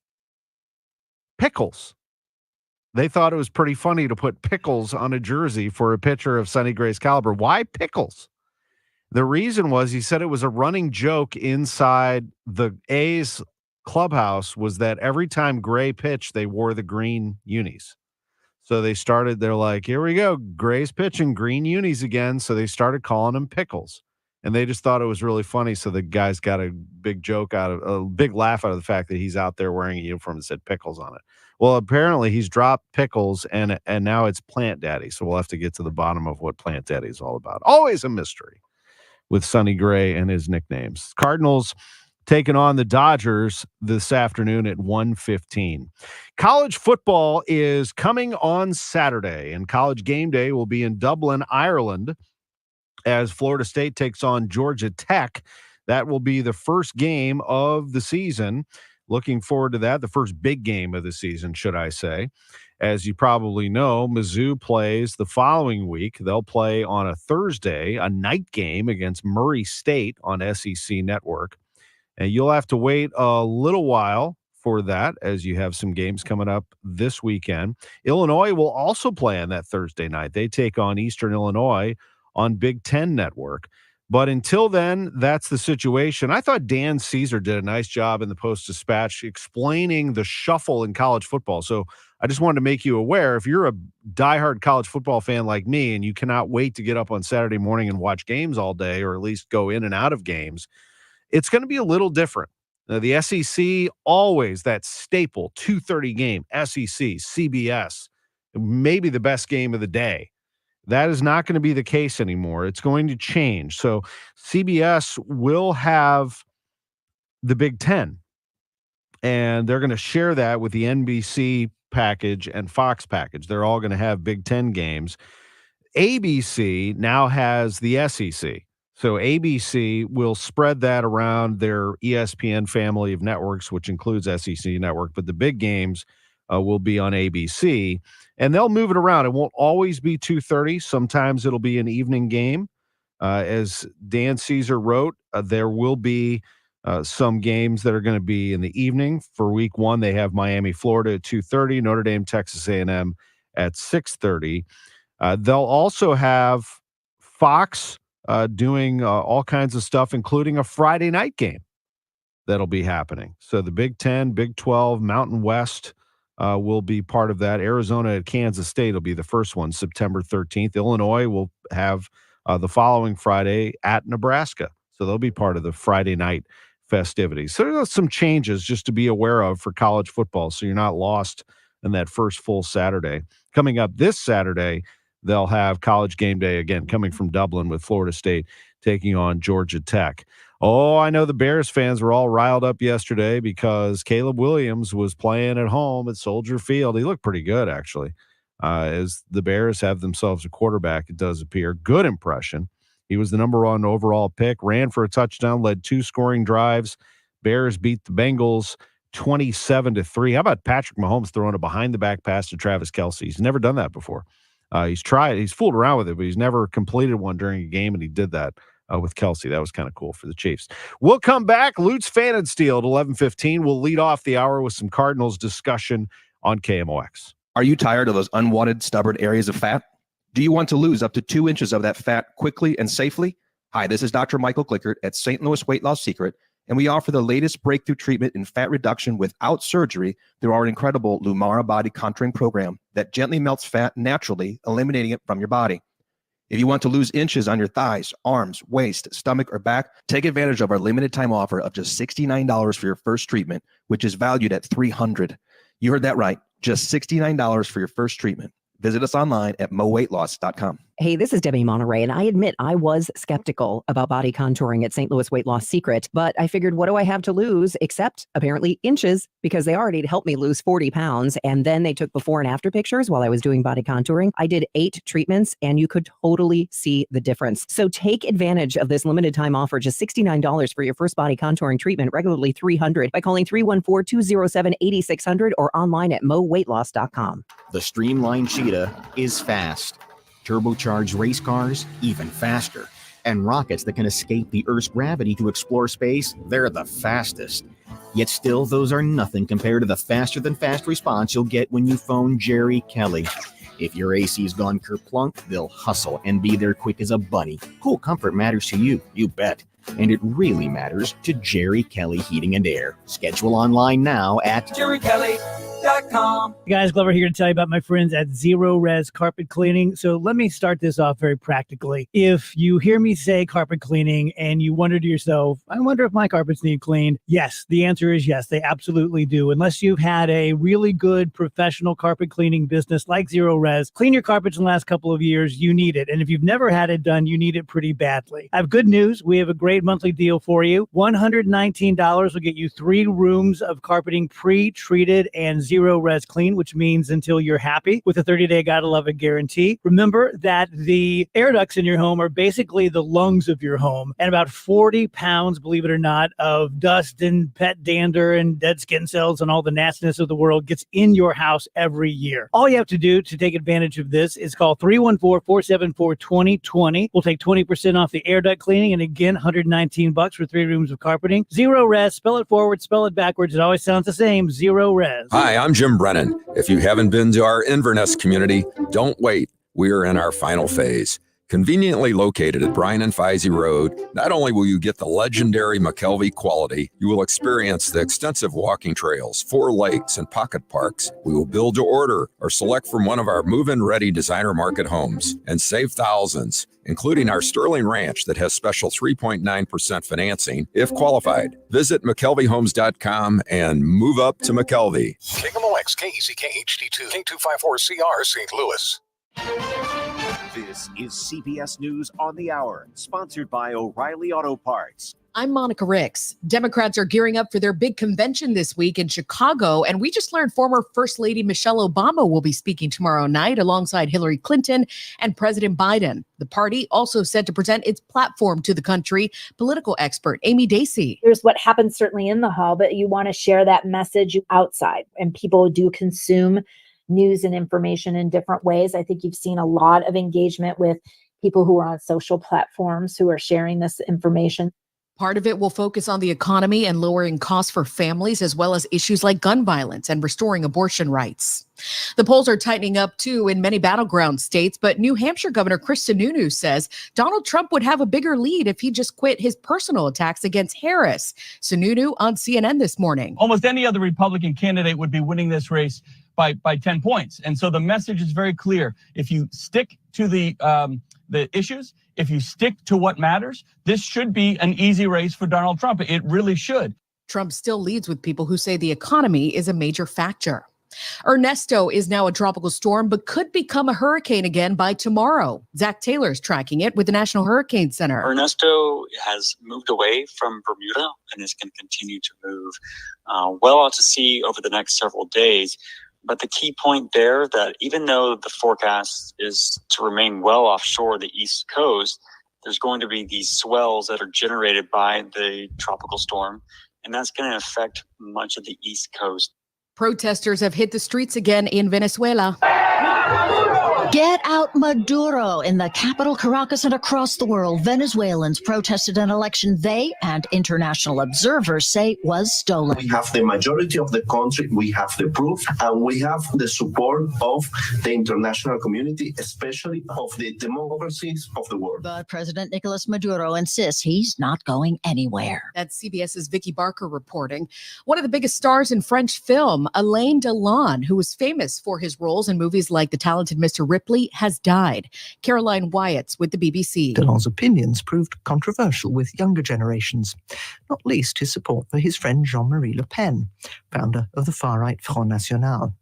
Pickles. They thought it was pretty funny to put Pickles on a jersey for a pitcher of Sonny Gray's caliber. Why Pickles? The reason was, he said it was a running joke inside the A's clubhouse, was that every time Gray pitched, they wore the green unis. So they're like, here we go, Gray's pitching green unis again. So they started calling him Pickles. And they just thought it was really funny. So the guys got a big laugh out of the fact that he's out there wearing a uniform that said Pickles on it. Well, apparently he's dropped Pickles and now it's Plant Daddy. So we'll have to get to the bottom of what Plant Daddy is all about. Always a mystery with Sonny Gray and his nicknames. Cardinals taking on the Dodgers this afternoon at 1:15. College football is coming on Saturday, and College Game Day will be in Dublin, Ireland, as Florida State takes on Georgia Tech. That will be the first game of the season. Looking forward to that, the first big game of the season, should I say. As you probably know, Mizzou plays the following week. They'll play on a Thursday, a night game against Murray State on SEC Network. And you'll have to wait a little while for that, as you have some games coming up this weekend. Illinois will also play on that Thursday night. They take on Eastern Illinois on Big Ten Network. But until then, that's the situation. I thought Dan Caesar did a nice job in the Post-Dispatch explaining the shuffle in college football. So I just wanted to make you aware, if you're a diehard college football fan like me and you cannot wait to get up on Saturday morning and watch games all day, or at least go in and out of games, it's going to be a little different. The SEC, always that staple 2:30 game, SEC, CBS, maybe the best game of the day. That is not going to be the case anymore. It's going to change. So CBS will have the Big Ten and they're going to share that with the NBC package and Fox package. They're all going to have Big Ten games. ABC now has the SEC. So ABC will spread that around their ESPN family of networks, which includes SEC network, but the big games will be on ABC, and they'll move it around. It won't always be 2:30. Sometimes it'll be an evening game. As Dan Caesar wrote, there will be some games that are going to be in the evening. For week one, they have Miami, Florida at 2:30, Notre Dame, Texas A&M at 6:30. They'll also have Fox doing all kinds of stuff, including a Friday night game that'll be happening. So the Big 10, Big 12, Mountain West will be part of that. Arizona at Kansas State will be the first one, September 13th. Illinois will have the following Friday at Nebraska. So they'll be part of the Friday night festivities. So there's some changes just to be aware of for college football, so you're not lost in that first full Saturday. Coming up this Saturday, they'll have College Game Day again, coming from Dublin with Florida State taking on Georgia Tech. Oh, I know the Bears fans were all riled up yesterday because Caleb Williams was playing at home at Soldier Field. He looked pretty good, actually, as the Bears have themselves a quarterback, it does appear. Good impression. He was the number one overall pick, ran for a touchdown, led 2 scoring drives. Bears beat the Bengals 27-3. How about Patrick Mahomes throwing a behind-the-back pass to Travis Kelce? He's never done that before. He's fooled around with it, but he's never completed one during a game, and he did that with Kelce. That was kind of cool for the Chiefs. We'll come back. Lutz Fan and Steel at 11:15. We'll lead off the hour with some Cardinals discussion on KMOX. Are you tired of those unwanted, stubborn areas of fat? Do you want to lose up to 2 inches of that fat quickly and safely? Hi, this is Dr. Michael Glickert at St. Louis Weight Loss Secret, and we offer the latest breakthrough treatment in fat reduction without surgery through our incredible Lumara body contouring program that gently melts fat naturally, eliminating it from your body. If you want to lose inches on your thighs, arms, waist, stomach, or back, take advantage of our limited time offer of just $69 for your first treatment, which is valued at $300. You heard that right, just $69 for your first treatment. Visit us online at moweightloss.com. Hey, this is Debbie Monterey, and I admit I was skeptical about body contouring at St. Louis Weight Loss Secret, but I figured, what do I have to lose except apparently inches, because they already helped me lose 40 pounds. And then they took before and after pictures while I was doing body contouring. I did 8 treatments, and you could totally see the difference. So take advantage of this limited time offer, just $69 for your first body contouring treatment, regularly $300, by calling 314-207-8600 or online at moweightloss.com. The Streamline Cheetah is fast. Turbocharged race cars, even faster. And rockets that can escape the Earth's gravity to explore space, they're the fastest. Yet still, those are nothing compared to the faster-than-fast response you'll get when you phone Jerry Kelly. If your AC's gone kerplunk, they'll hustle and be there quick as a bunny. Cool comfort matters to you, you bet. And it really matters to Jerry Kelly Heating and Air. Schedule online now at JerryKelly.com. Guys, Glover here to tell you about my friends at Zero Res Carpet Cleaning. So let me start this off very practically. If you hear me say carpet cleaning and you wonder to yourself, I wonder if my carpets need cleaned. Yes, the answer is yes, they absolutely do. Unless you've had a really good professional carpet cleaning business like Zero Res, clean your carpets in the last couple of years, you need it. And if you've never had it done, you need it pretty badly. I have good news. We have a great monthly deal for you. $119 will get you 3 rooms of carpeting pre-treated and Zero Res clean, which means until you're happy, with a 30-day gotta love it guarantee. Remember that the air ducts in your home are basically the lungs of your home, and about 40 pounds, believe it or not, of dust and pet dander and dead skin cells and all the nastiness of the world gets in your house every year. All you have to do to take advantage of this is call 314-474-2020. We'll take 20% off the air duct cleaning, and again, $119 for 3 rooms of carpeting. Zero Res, spell it forward, spell it backwards. It always sounds the same. Zero Res. Hi, I'm Jim Brennan. If you haven't been to our Inverness community, don't wait. We are in our final phase. Conveniently located at Bryan and Feisey Road, not only will you get the legendary McKelvey quality, you will experience the extensive walking trails, 4 lakes, and pocket parks. We will build to order or select from one of our move-in ready designer market homes and save thousands, including our Sterling Ranch that has special 3.9% financing if qualified. Visit McKelveyHomes.com and move up to McKelvey. KMOX, KECK HD2, K254CR, St. Louis. This is CBS News on the Hour, sponsored by O'Reilly Auto Parts. I'm Monica Ricks. Democrats are gearing up for their big convention this week in Chicago, and we just learned former First Lady Michelle Obama will be speaking tomorrow night alongside Hillary Clinton and President Biden. The party also set to present its platform to the country. Political expert Amy Dacey. There's what happens certainly in the hall, but you want to share that message outside, and people do consume news and information in different ways. I think you've seen a lot of engagement with people who are on social platforms who are sharing this information. Part of it will focus on the economy and lowering costs for families, as well as issues like gun violence and restoring abortion rights. The polls are tightening up, too, in many battleground states, but New Hampshire Governor Chris Sununu says Donald Trump would have a bigger lead if he just quit his personal attacks against Harris. Sununu on CNN this morning. Almost any other Republican candidate would be winning this race by 10 points. And so the message is very clear. If you stick to the issues, if you stick to what matters, this should be an easy race for Donald Trump. It really should. Trump still leads with people who say the economy is a major factor. Ernesto is now a tropical storm, but could become a hurricane again by tomorrow. Zach Taylor's tracking it with the National Hurricane Center. Ernesto has moved away from Bermuda and is going to continue to move well out to sea over the next several days. But the key point there, that even though the forecast is to remain well offshore the East Coast, there's going to be these swells that are generated by the tropical storm, and that's going to affect much of the East Coast. Protesters have hit the streets again in Venezuela. Get out Maduro. In the capital, Caracas, and across the world, Venezuelans protested an election they and international observers say was stolen. We have the majority of the country, we have the proof, and we have the support of the international community, especially of the democracies of the world. But President Nicolas Maduro insists he's not going anywhere. That's CBS's Vicky Barker reporting. One of the biggest stars in French film, Alain Delon, who was famous for his roles in movies like The Talented Mr. Ripley, has died. Caroline Wyatt's with the BBC. Delon's opinions proved controversial with younger generations, not least his support for his friend Jean-Marie Le Pen, founder of the far-right Front National.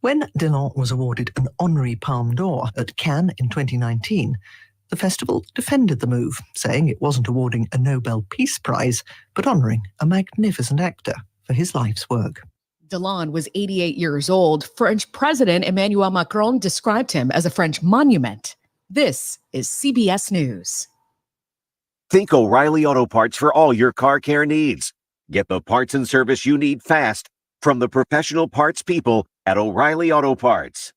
When Delon was awarded an honorary Palme d'Or at Cannes in 2019, the festival defended the move, saying it wasn't awarding a Nobel Peace Prize, but honoring a magnificent actor for his life's work. Delon was 88 years old. French President Emmanuel Macron described him as a French monument. This is CBS News. Think O'Reilly Auto Parts for all your car care needs. Get the parts and service you need fast from the professional parts people at O'Reilly Auto Parts.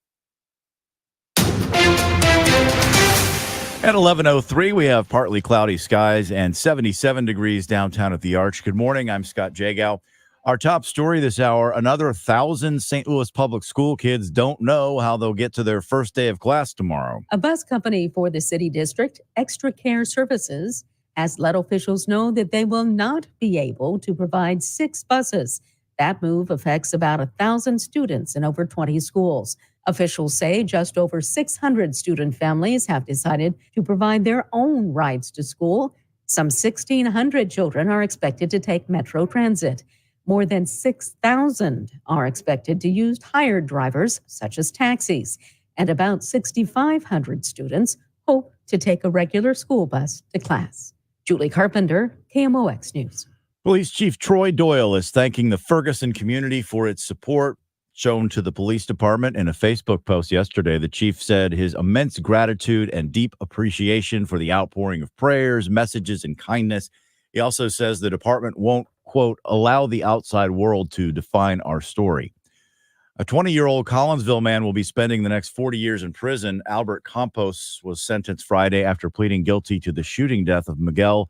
At 11:03, we have partly cloudy skies and 77 degrees downtown at the Arch. Good morning. I'm Scott Jagow. Our top story this hour, another 1,000 St. Louis public school kids don't know how they'll get to their first day of class tomorrow. A bus company for the city district, Extra Care Services, has let officials know that they will not be able to provide 6 buses. That move affects about 1,000 students in over 20 schools. Officials say just over 600 student families have decided to provide their own rides to school. Some 1,600 children are expected to take Metro Transit. More than 6,000 are expected to use hired drivers, such as taxis. And about 6,500 students hope to take a regular school bus to class. Julie Carpenter, KMOX News. Police Chief Troy Doyle is thanking the Ferguson community for its support shown to the police department. In a Facebook post yesterday, the chief said his immense gratitude and deep appreciation for the outpouring of prayers, messages, and kindness. He also says the department won't, quote, allow the outside world to define our story. A 20-year-old Collinsville man will be spending the next 40 years in prison. Albert Campos was sentenced Friday after pleading guilty to the shooting death of Miguel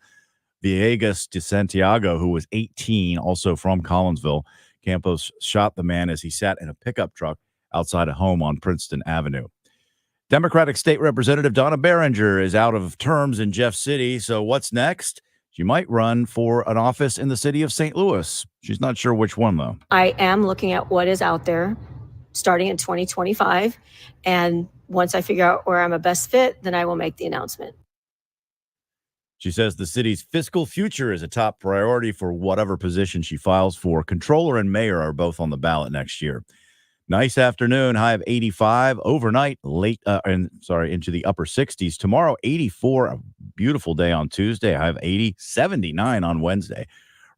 Villegas de Santiago, who was 18, also from Collinsville. Campos shot the man as he sat in a pickup truck outside a home on Princeton Avenue. Democratic State Representative Donna Behringer is out of terms in Jeff City, so what's next? She might run for an office in the city of St. Louis. She's not sure which one, though. I am looking at what is out there starting in 2025. And once I figure out where I'm a best fit, then I will make the announcement. She says the city's fiscal future is a top priority for whatever position she files for. Controller and mayor are both on the ballot next year. Nice afternoon. High of 85 overnight, into the upper 60s. Tomorrow, 84. A beautiful day on Tuesday. High of 80, 79 on Wednesday.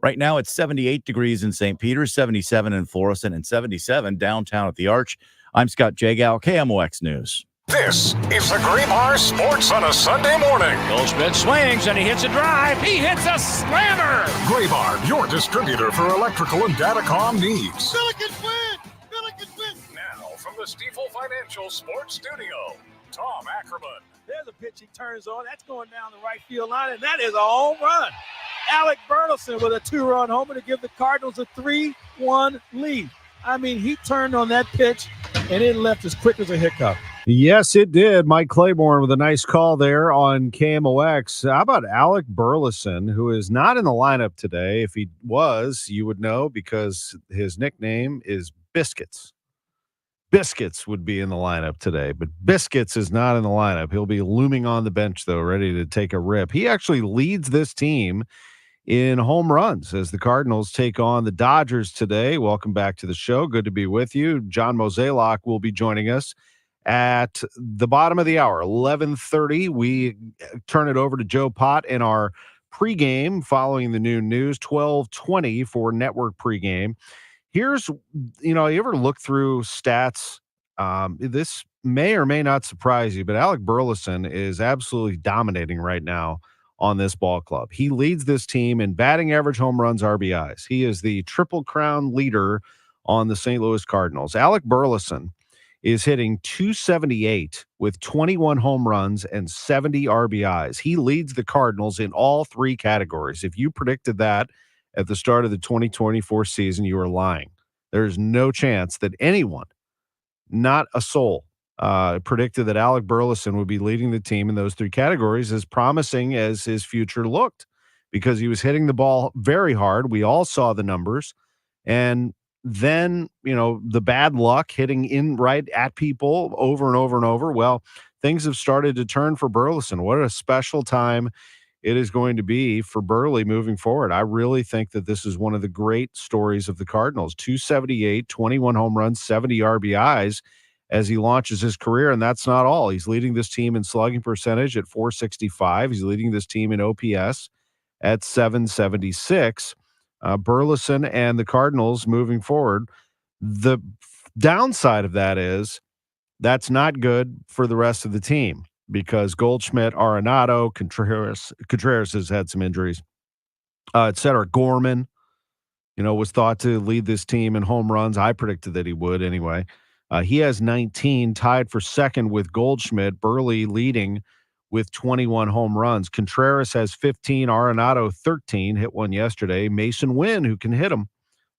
Right now, it's 78 degrees in St. Peter's, 77 in Florissant, and 77 downtown at the Arch. I'm Scott Jagow, KMOX News. This is the Graybar Sports on a Sunday morning. Goldschmidt swings and he hits a drive. He hits a slammer. Graybar, your distributor for electrical and datacom needs. Now, from the Stifel Financial Sports Studio, Tom Ackerman. There's a pitch he turns on. That's going down the right field line, and that is a home run. Alec Burleson with a 2-run homer to give the Cardinals a 3-1 lead. I mean, he turned on that pitch, and it left as quick as a hiccup. Yes, it did. Mike Claiborne with a nice call there on KMOX. How about Alec Burleson, who is not in the lineup today? If he was, you would know because his nickname is Biscuits. Biscuits would be in the lineup today, but Biscuits is not in the lineup. He'll be looming on the bench, though, ready to take a rip. He actually leads this team in home runs as the Cardinals take on the Dodgers today. Welcome back to the show. Good to be with you. John Mozeliak will be joining us at the bottom of the hour, 11:30. We turn it over to Joe Pott in our pregame following the noon news, 12:20 for network pregame. Here's, you ever look through stats? This may or may not surprise you, but Alec Burleson is absolutely dominating right now on this ball club. He leads this team in batting average, home runs, RBIs. He is the Triple Crown leader on the St. Louis Cardinals. Alec Burleson is hitting .278 with 21 home runs and 70 RBIs. He leads the Cardinals in all three categories. If you predicted that at the start of the 2024 season, you are lying. There's no chance that anyone, not a soul, predicted that Alec Burleson would be leading the team in those three categories, as promising as his future looked, because he was hitting the ball very hard. We all saw the numbers. And then, the bad luck hitting in right at people over and over and over. Well, things have started to turn for Burleson. What a special time it is going to be for Burley moving forward. I really think that this is one of the great stories of the Cardinals. .278, 21 home runs, 70 RBIs as he launches his career, and that's not all. He's leading this team in slugging percentage at .465. He's leading this team in OPS at .776. Burleson and the Cardinals moving forward. The downside of that is that's not good for the rest of the team, because Goldschmidt, Arenado, Contreras has had some injuries, et cetera. Gorman, was thought to lead this team in home runs. I predicted that he would anyway. He has 19, tied for second with Goldschmidt. Burley leading with 21 home runs. Contreras has 15, Arenado 13, hit one yesterday. Mason Wynn, who can hit him,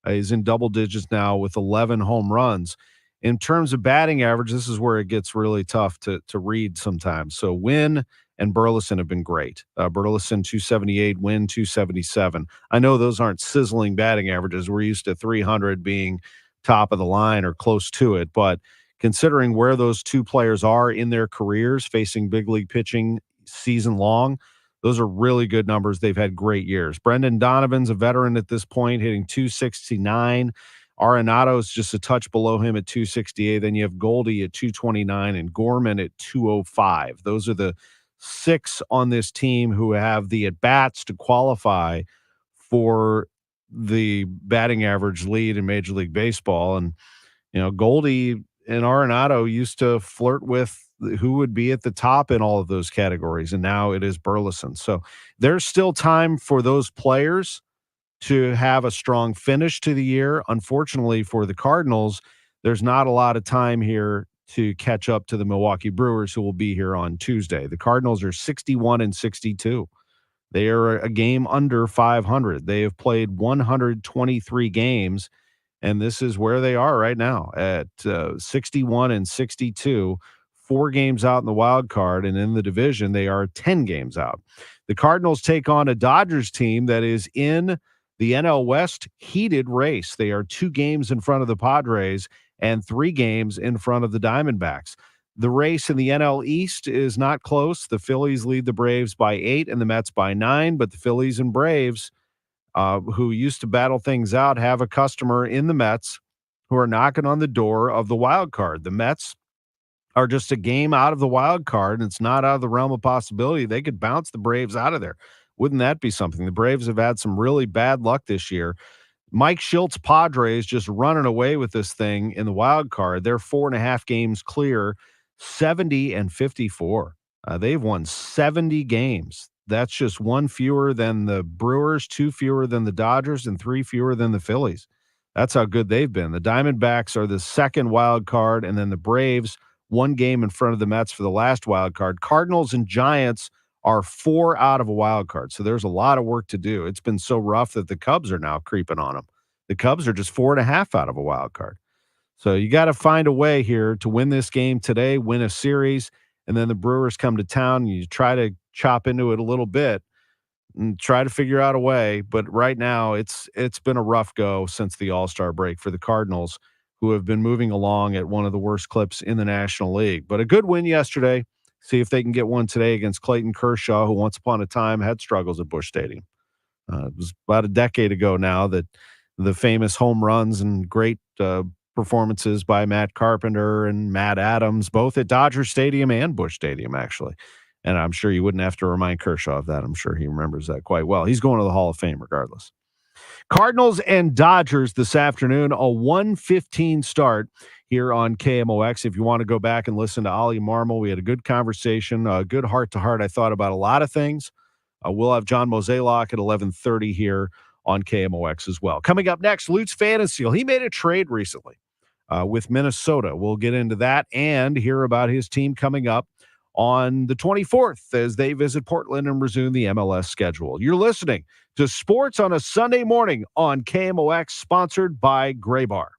is in double digits now with 11 home runs. In terms of batting average, this is where it gets really tough to read sometimes. So Wynn and Burleson have been great. Burleson .278, Wynn .277. I know those aren't sizzling batting averages. We're used to 300 being top of the line or close to it, but considering where those two players are in their careers, facing big league pitching season long, those are really good numbers. They've had great years. Brendan Donovan's a veteran at this point, hitting .269. Arenado's just a touch below him at .268. Then you have Goldie at .229 and Gorman at .205. Those are the six on this team who have the at-bats to qualify for the batting average lead in Major League Baseball. And, Goldie and Arenado used to flirt with who would be at the top in all of those categories, and now it is Burleson. So there's still time for those players to have a strong finish to the year. Unfortunately for the Cardinals, there's not a lot of time here to catch up to the Milwaukee Brewers, who will be here on Tuesday. The Cardinals are 61-62. They are a game under 500. They have played 123 games, and this is where they are right now at 61-62. 4 games out in the wild card, and in the division, they are 10 games out. The Cardinals take on a Dodgers team that is in the NL West heated race. They are 2 games in front of the Padres and 3 games in front of the Diamondbacks. The race in the NL East is not close. The Phillies lead the Braves by 8 and the Mets by 9, but the Phillies and Braves, who used to battle things out, have a customer in the Mets who are knocking on the door of the wild card. The Mets are just a game out of the wild card, and it's not out of the realm of possibility. They could bounce the Braves out of there. Wouldn't that be something? The Braves have had some really bad luck this year. Mike Schilt's Padres just running away with this thing in the wild card. They're 4.5 games clear, 70-54. They've won 70 games. That's just one fewer than the Brewers, 2 fewer than the Dodgers, and 3 fewer than the Phillies. That's how good they've been. The Diamondbacks are the second wild card, and then the Braves, 1 game in front of the Mets for the last wild card. Cardinals and Giants are 4 out of a wild card. So there's a lot of work to do. It's been so rough that the Cubs are now creeping on them. The Cubs are just 4.5 out of a wild card. So you got to find a way here to win this game today, win a series, and then the Brewers come to town and you try to chop into it a little bit and try to figure out a way. But right now it's been a rough go since the All-Star break for the Cardinals, who have been moving along at one of the worst clips in the National League. But a good win yesterday. See if they can get one today against Clayton Kershaw, who once upon a time had struggles at Busch Stadium. It was about a decade ago now that the famous home runs and great performances by Matt Carpenter and Matt Adams, both at Dodger Stadium and Busch Stadium, actually. And I'm sure you wouldn't have to remind Kershaw of that. I'm sure he remembers that quite well. He's going to the Hall of Fame regardless. Cardinals and Dodgers this afternoon, a 1:15 start here on KMOX. If you want to go back and listen to Oli Marmol, we had a good conversation, a good heart-to-heart, I thought, about a lot of things. We'll have John Mozeliak at 11:30 here on KMOX as well. Coming up next, Lutz Phantasy. He made a trade recently with Minnesota. We'll get into that and hear about his team coming up on the 24th as they visit Portland and resume the MLS schedule. You're listening to Sports on a Sunday morning on KMOX, sponsored by Gray Bar.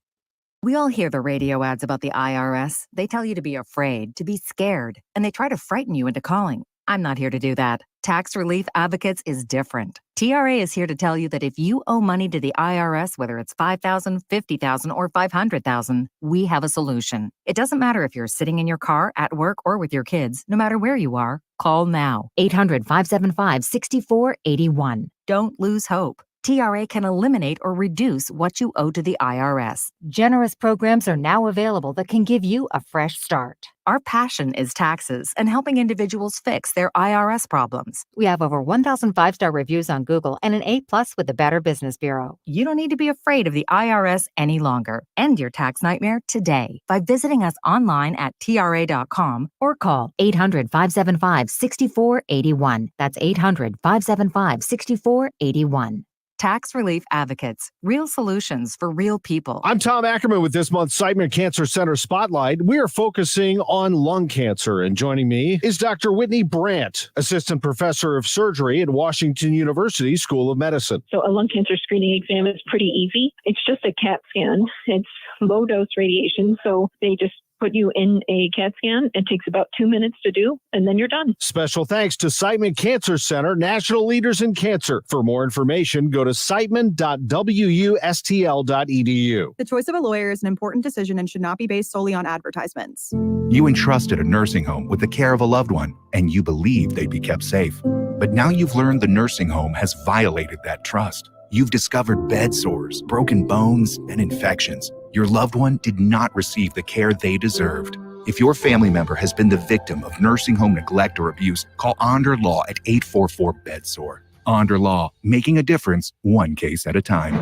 We all hear the radio ads about the IRS. They tell you to be afraid, to be scared, and they try to frighten you into calling. I'm not here to do that. Tax Relief Advocates is different. TRA is here to tell you that if you owe money to the IRS, whether it's $5,000, $50,000, or $500,000, we have a solution. It doesn't matter if you're sitting in your car, at work, or with your kids. No matter where you are, call now. 800-575-6481. Don't lose hope. TRA can eliminate or reduce what you owe to the IRS. Generous programs are now available that can give you a fresh start. Our passion is taxes and helping individuals fix their IRS problems. We have over 1,000 5-star reviews on Google and an A+ with the Better Business Bureau. You don't need to be afraid of the IRS any longer. End your tax nightmare today by visiting us online at TRA.com or call 800-575-6481. That's 800-575-6481. Tax Relief Advocates, real solutions for real people. I'm Tom Ackerman with this month's Seidman Cancer Center Spotlight. We are focusing on lung cancer, and joining me is Dr. Whitney Brandt, Assistant Professor of Surgery at Washington University School of Medicine. So a lung cancer screening exam is pretty easy. It's just a CAT scan. It's low dose radiation, so they just put you in a CAT scan. It takes about 2 minutes to do, and then you're done. Special thanks to Seidman Cancer Center, national leaders in cancer. For more information, go to seidman.wustl.edu. The choice of a lawyer is an important decision and should not be based solely on advertisements. You entrusted a nursing home with the care of a loved one, and you believed they'd be kept safe. But now you've learned the nursing home has violated that trust. You've discovered bed sores, broken bones, and infections. Your loved one did not receive the care they deserved. If your family member has been the victim of nursing home neglect or abuse, call Onder Law at 844-BED-SORE. Onder Law, making a difference one case at a time.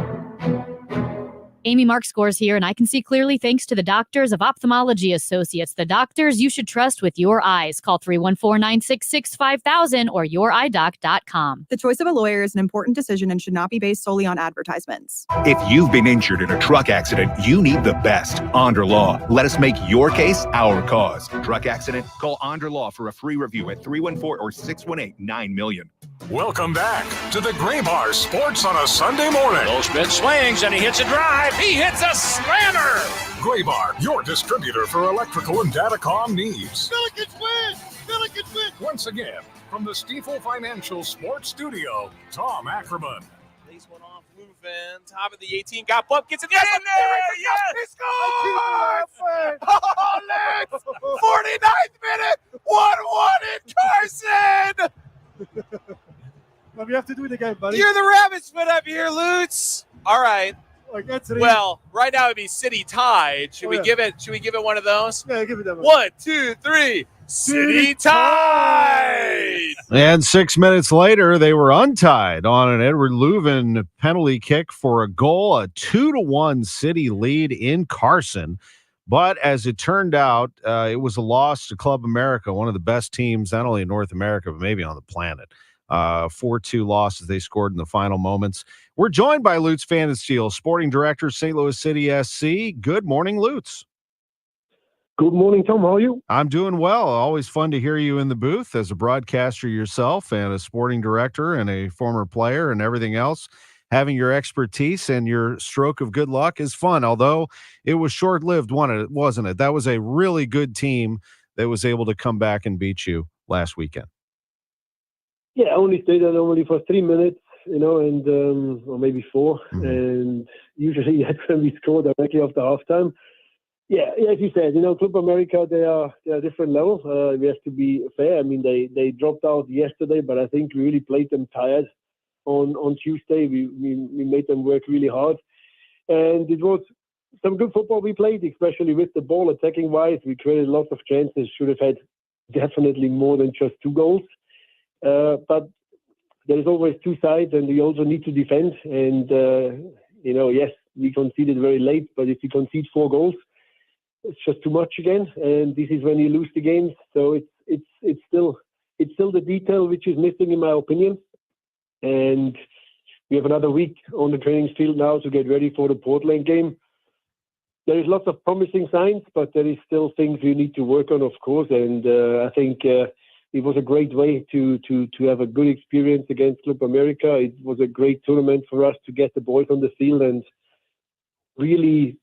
Amy Mark scores here, and I can see clearly thanks to the Doctors of Ophthalmology Associates, the doctors you should trust with your eyes. Call 314-966-5000 or yourEyeDoc.com. The choice of a lawyer is an important decision and should not be based solely on advertisements. If you've been injured in a truck accident, you need the best. Onder Law. Let us make your case our cause. Truck accident? Call Onder Law for a free review at 314 or 618-9000000. Welcome back to the Gray Bar Sports on a Sunday morning. Goldschmidt swings and he hits a drive. He hits a slammer. Gray Bar, your distributor for electrical and datacom needs. Billikens win! Billikens win! Once again, from the Stifel Financial Sports Studio, Tom Ackerman. Lays one off, moving, top of the 18, got bumped, gets it in there, yes! He scores! Oh, Lex! 49th minute, 1-1 in Carson! We have to do it again, buddy. You're the rabbit split up here, Lutz. All right. Like that's an Well, right now it'd be city tied. Should we give it? Should we give it one of those? Yeah, give it that one. 1, 2, 3. City tied. And 6 minutes later, they were untied on an Edward Leuven penalty kick for a goal, a 2-1 City lead in Carson. But as it turned out, it was a loss to Club America, one of the best teams, not only in North America, but maybe on the planet. 4-2 losses they scored in the final moments. We're joined by Lutz Pfannenstiel, sporting director, St. Louis City SC. Good morning, Lutz. Good morning, Tom. How are you? I'm doing well. Always fun to hear you in the booth as a broadcaster yourself and a sporting director and a former player and everything else. Having your expertise and your stroke of good luck is fun, although it was short-lived, wasn't it? That was a really good team that was able to come back and beat you last weekend. Yeah, I only stayed there normally for 3 minutes, and or maybe 4, and usually that's when we score directly after halftime. Yeah, as you said, Club America, they are a different level. We have to be fair. I mean, they dropped out yesterday, but I think we really played them tired on Tuesday. We made them work really hard, and it was some good football we played, especially with the ball attacking wise. We created lots of chances. Should have had definitely more than just 2 goals. But there's always 2 sides, and we also need to defend. And yes, we conceded very late, but if you concede 4 goals, it's just too much again. And this is when you lose the games. So it's still the detail which is missing, in my opinion. And we have another week on the training field now to get ready for the Portland game. There is lots of promising signs, but there is still things we need to work on, of course. And I think it was a great way to have a good experience against Club America. It was a great tournament for us to get the boys on the field and really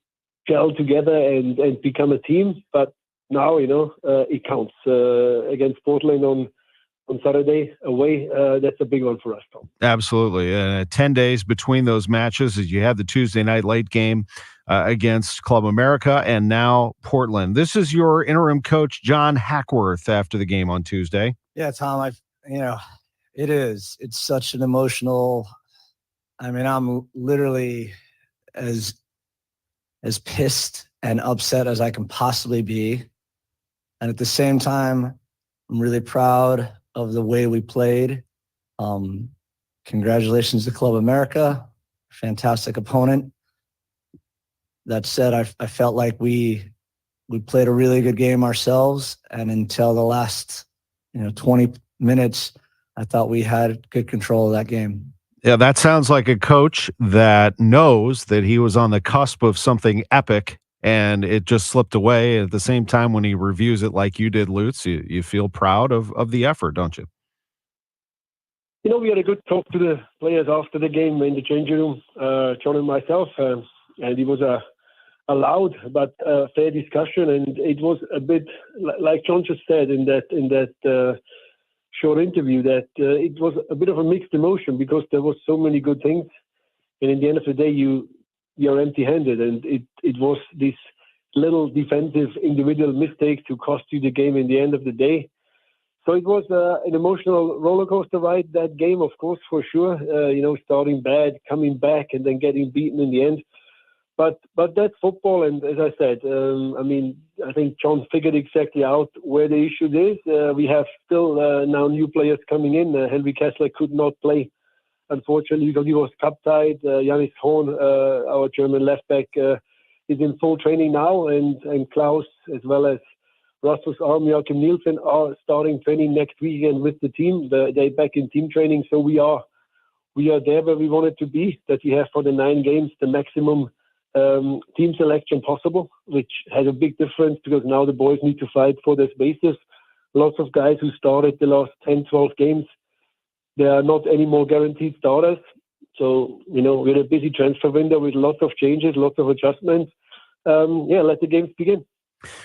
gel together and become a team. But now, it counts against Portland on Saturday away. That's a big one for us, Tom. Absolutely. 10 days between those matches as you had the Tuesday night late game against Club America and now Portland. This is your interim coach, John Hackworth, after the game on Tuesday. Yeah, Tom, it is. It's such an emotional, I'm literally as pissed and upset as I can possibly be. And at the same time, I'm really proud of the way we played. Congratulations to Club America. Fantastic opponent. That said, I felt like we played a really good game ourselves. And until the last 20 minutes, I thought we had good control of that game. Yeah, that sounds like a coach that knows that he was on the cusp of something epic and it just slipped away. At the same time, when he reviews it like you did, Lutz, you feel proud of the effort, don't you? We had a good talk to the players after the game in the changing room, John and myself, and it was a loud but fair discussion. And it was a bit, like John just said in that short interview, that it was a bit of a mixed emotion because there was so many good things. And in the end of the day, you're empty-handed, and it was this little defensive individual mistake to cost you the game in the end of the day. So it was an emotional roller coaster ride, that game, of course, for sure. Starting bad, coming back, and then getting beaten in the end. But that's football, and as I said, I think John figured exactly out where the issue is. We have still now new players coming in. Henry Kessler could not play, unfortunately, because he was cup-tied. Janis Horn, our German left back, is in full training now, and Klaus, as well as Rasmus Arm, Joachim Nielsen, are starting training next weekend with the team. They're back in team training, so we are there where we wanted to be, that we have for the 9 games the maximum team selection possible, which has a big difference because now the boys need to fight for their spaces. Lots of guys who started the last 10, 12 games, they are not any more guaranteed starters. So, we're in a busy transfer window with lots of changes, lots of adjustments. Let the games begin.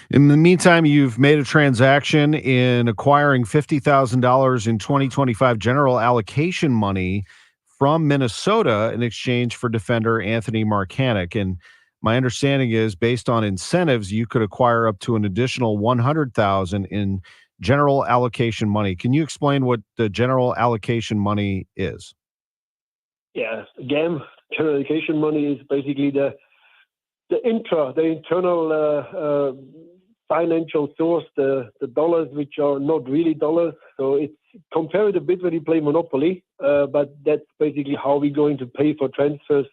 In the meantime, you've made a transaction in acquiring $50,000 in 2025 general allocation money from Minnesota in exchange for defender Anthony Marcanic. And my understanding is, based on incentives, you could acquire up to an additional $100,000 in general allocation money. Can you explain what the general allocation money is? Yeah, GAM, general education money, is basically the internal financial source, the dollars which are not really dollars. So it's compared a bit when you play Monopoly, but that's basically how we're going to pay for transfers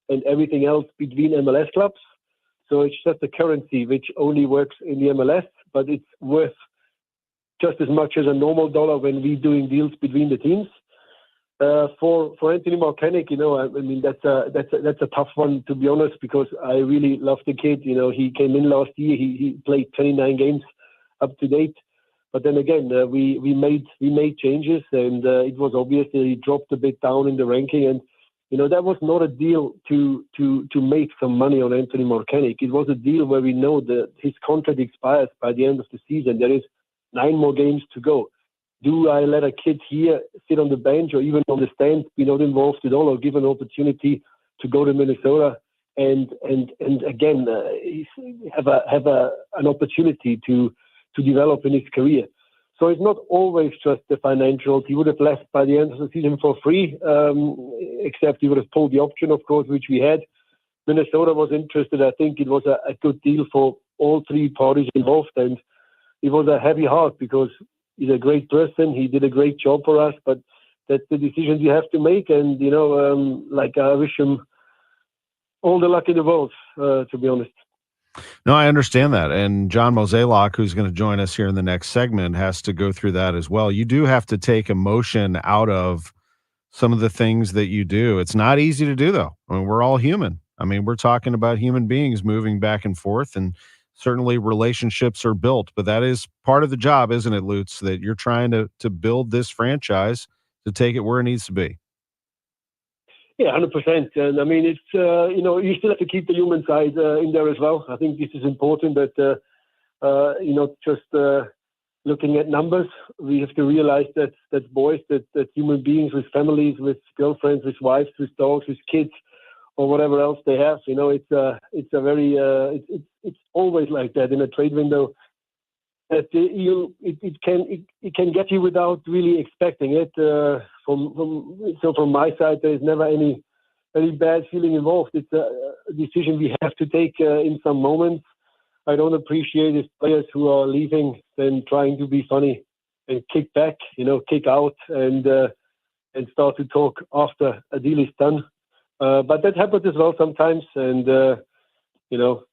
and everything else between MLS clubs. So it's just a currency which only works in the MLS, but it's worth just as much as a normal dollar when we're doing deals between the teams. For Anthony Markanic, I mean that's a tough one, to be honest, because I really love the kid. He came in last year. He played 29 games up to date, but then again we made changes, and it was obvious that he dropped a bit down in the ranking. And that was not a deal to make some money on Anthony Markanic. It was a deal where we know that his contract expires by the end of the season. There is 9 more games to go. Do I let a kid here sit on the bench or even on the stand, be not involved at all, or give an opportunity to go to Minnesota and again have an opportunity to develop in his career? So it's not always just the financials. He would have left by the end of the season for free, except he would have pulled the option, of course, which we had. Minnesota was interested. I think it was a good deal for all 3 parties involved, and it was a heavy heart because he's a great person. He did a great job for us, but that's the decisions you have to make. And, I wish him all the luck in the world, to be honest. No, I understand that. And John Mozeliak, who's going to join us here in the next segment, has to go through that as well. You do have to take emotion out of some of the things that you do. It's not easy to do, though. I mean, we're all human. I mean, we're talking about human beings moving back and forth, and certainly relationships are built, but that is part of the job, isn't it, Lutz, that you're trying to build this franchise to take it where it needs to be? Yeah, 100%. And I mean, it's, you still have to keep the human side in there as well. I think this is important that, just looking at numbers, we have to realize that boys, that human beings with families, with girlfriends, with wives, with dogs, with kids, or whatever else they have, it's a very, it's always like that in a trade window. That it can get you without really expecting it. From my side, there is never any bad feeling involved. It's a decision we have to take in some moments. I don't appreciate if players who are leaving then trying to be funny and kick back, kick out and start to talk after a deal is done. But that happens as well sometimes, and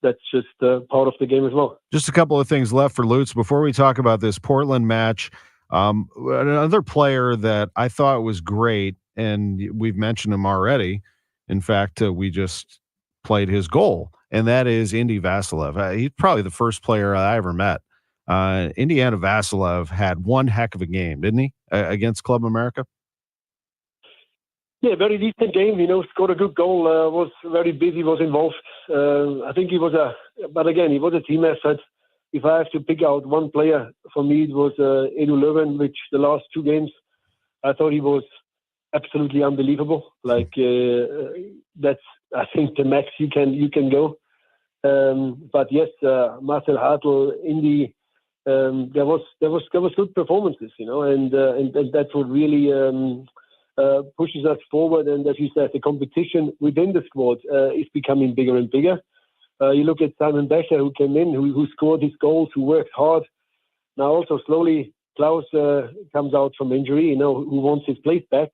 that's just part of the game as well. Just a couple of things left for Lutz before we talk about this Portland match. Another player that I thought was great, and we've mentioned him already. In fact, we just played his goal, and that is Indy Vassilev. He's probably the first player I ever met. Indiana Vassilev had one heck of a game, didn't he, against Club America? Yeah, very decent game. Scored a good goal. Was very busy. Was involved. I think he was but again, he was a team effort. If I have to pick out one player, for me it was Edu Löwen, which the last 2 games, I thought he was absolutely unbelievable. Like that's, I think, the max you can go. But yes, Marcel Hartl, Indy, there was good performances, and that's what really. Pushes us forward, and as you said, the competition within the squad is becoming bigger and bigger. You look at Simon Becher, who came in, who scored his goals, who worked hard. Now also slowly Klaus comes out from injury, who wants his place back.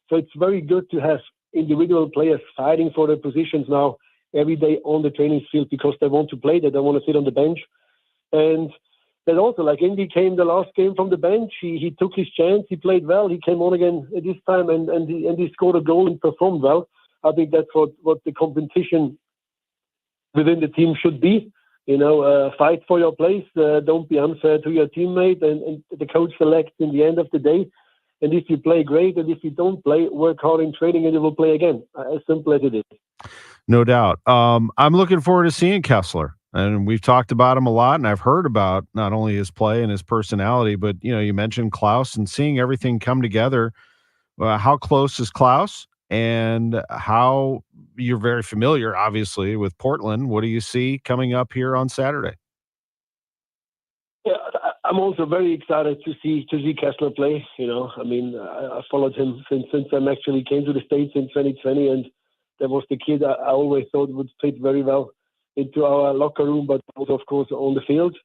So it's very good to have individual players fighting for their positions now every day on the training field because they want to play, they don't want to sit on the bench. And then also, like Indy came the last game from the bench, he took his chance, he played well, he came on again at this time and he scored a goal and performed well. I think that's what the competition within the team should be. Fight for your place, don't be unfair to your teammate, and the coach selects in the end of the day. And if you play, great, and if you don't play, work hard in training and you will play again. As simple as it is. No doubt. I'm looking forward to seeing Kessler. And we've talked about him a lot, and I've heard about not only his play and his personality, but, you mentioned Klaus and seeing everything come together. How close is Klaus, and how you're very familiar, obviously, with Portland. What do you see coming up here on Saturday? Yeah, I'm also very excited to see Kessler play. I mean, I followed him since I actually came to the States in 2020, and that was the kid I always thought would fit very well into our locker room, but also, of course, on the field.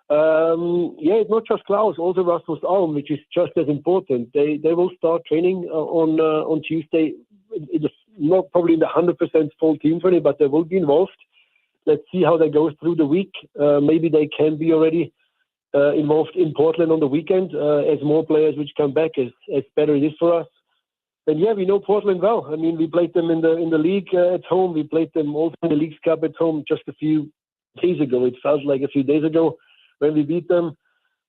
It's not just Klaus, also Rasmus Alm, which is just as important. They will start training on Tuesday. Not probably in the 100% full team training, but they will be involved. Let's see how that goes through the week. Maybe they can be already involved in Portland on the weekend as more players which come back, as better it is for us. And we know Portland well. I mean, we played them in the league at home. We played them also in the Leagues Cup at home just a few days ago. It felt like a few days ago when we beat them.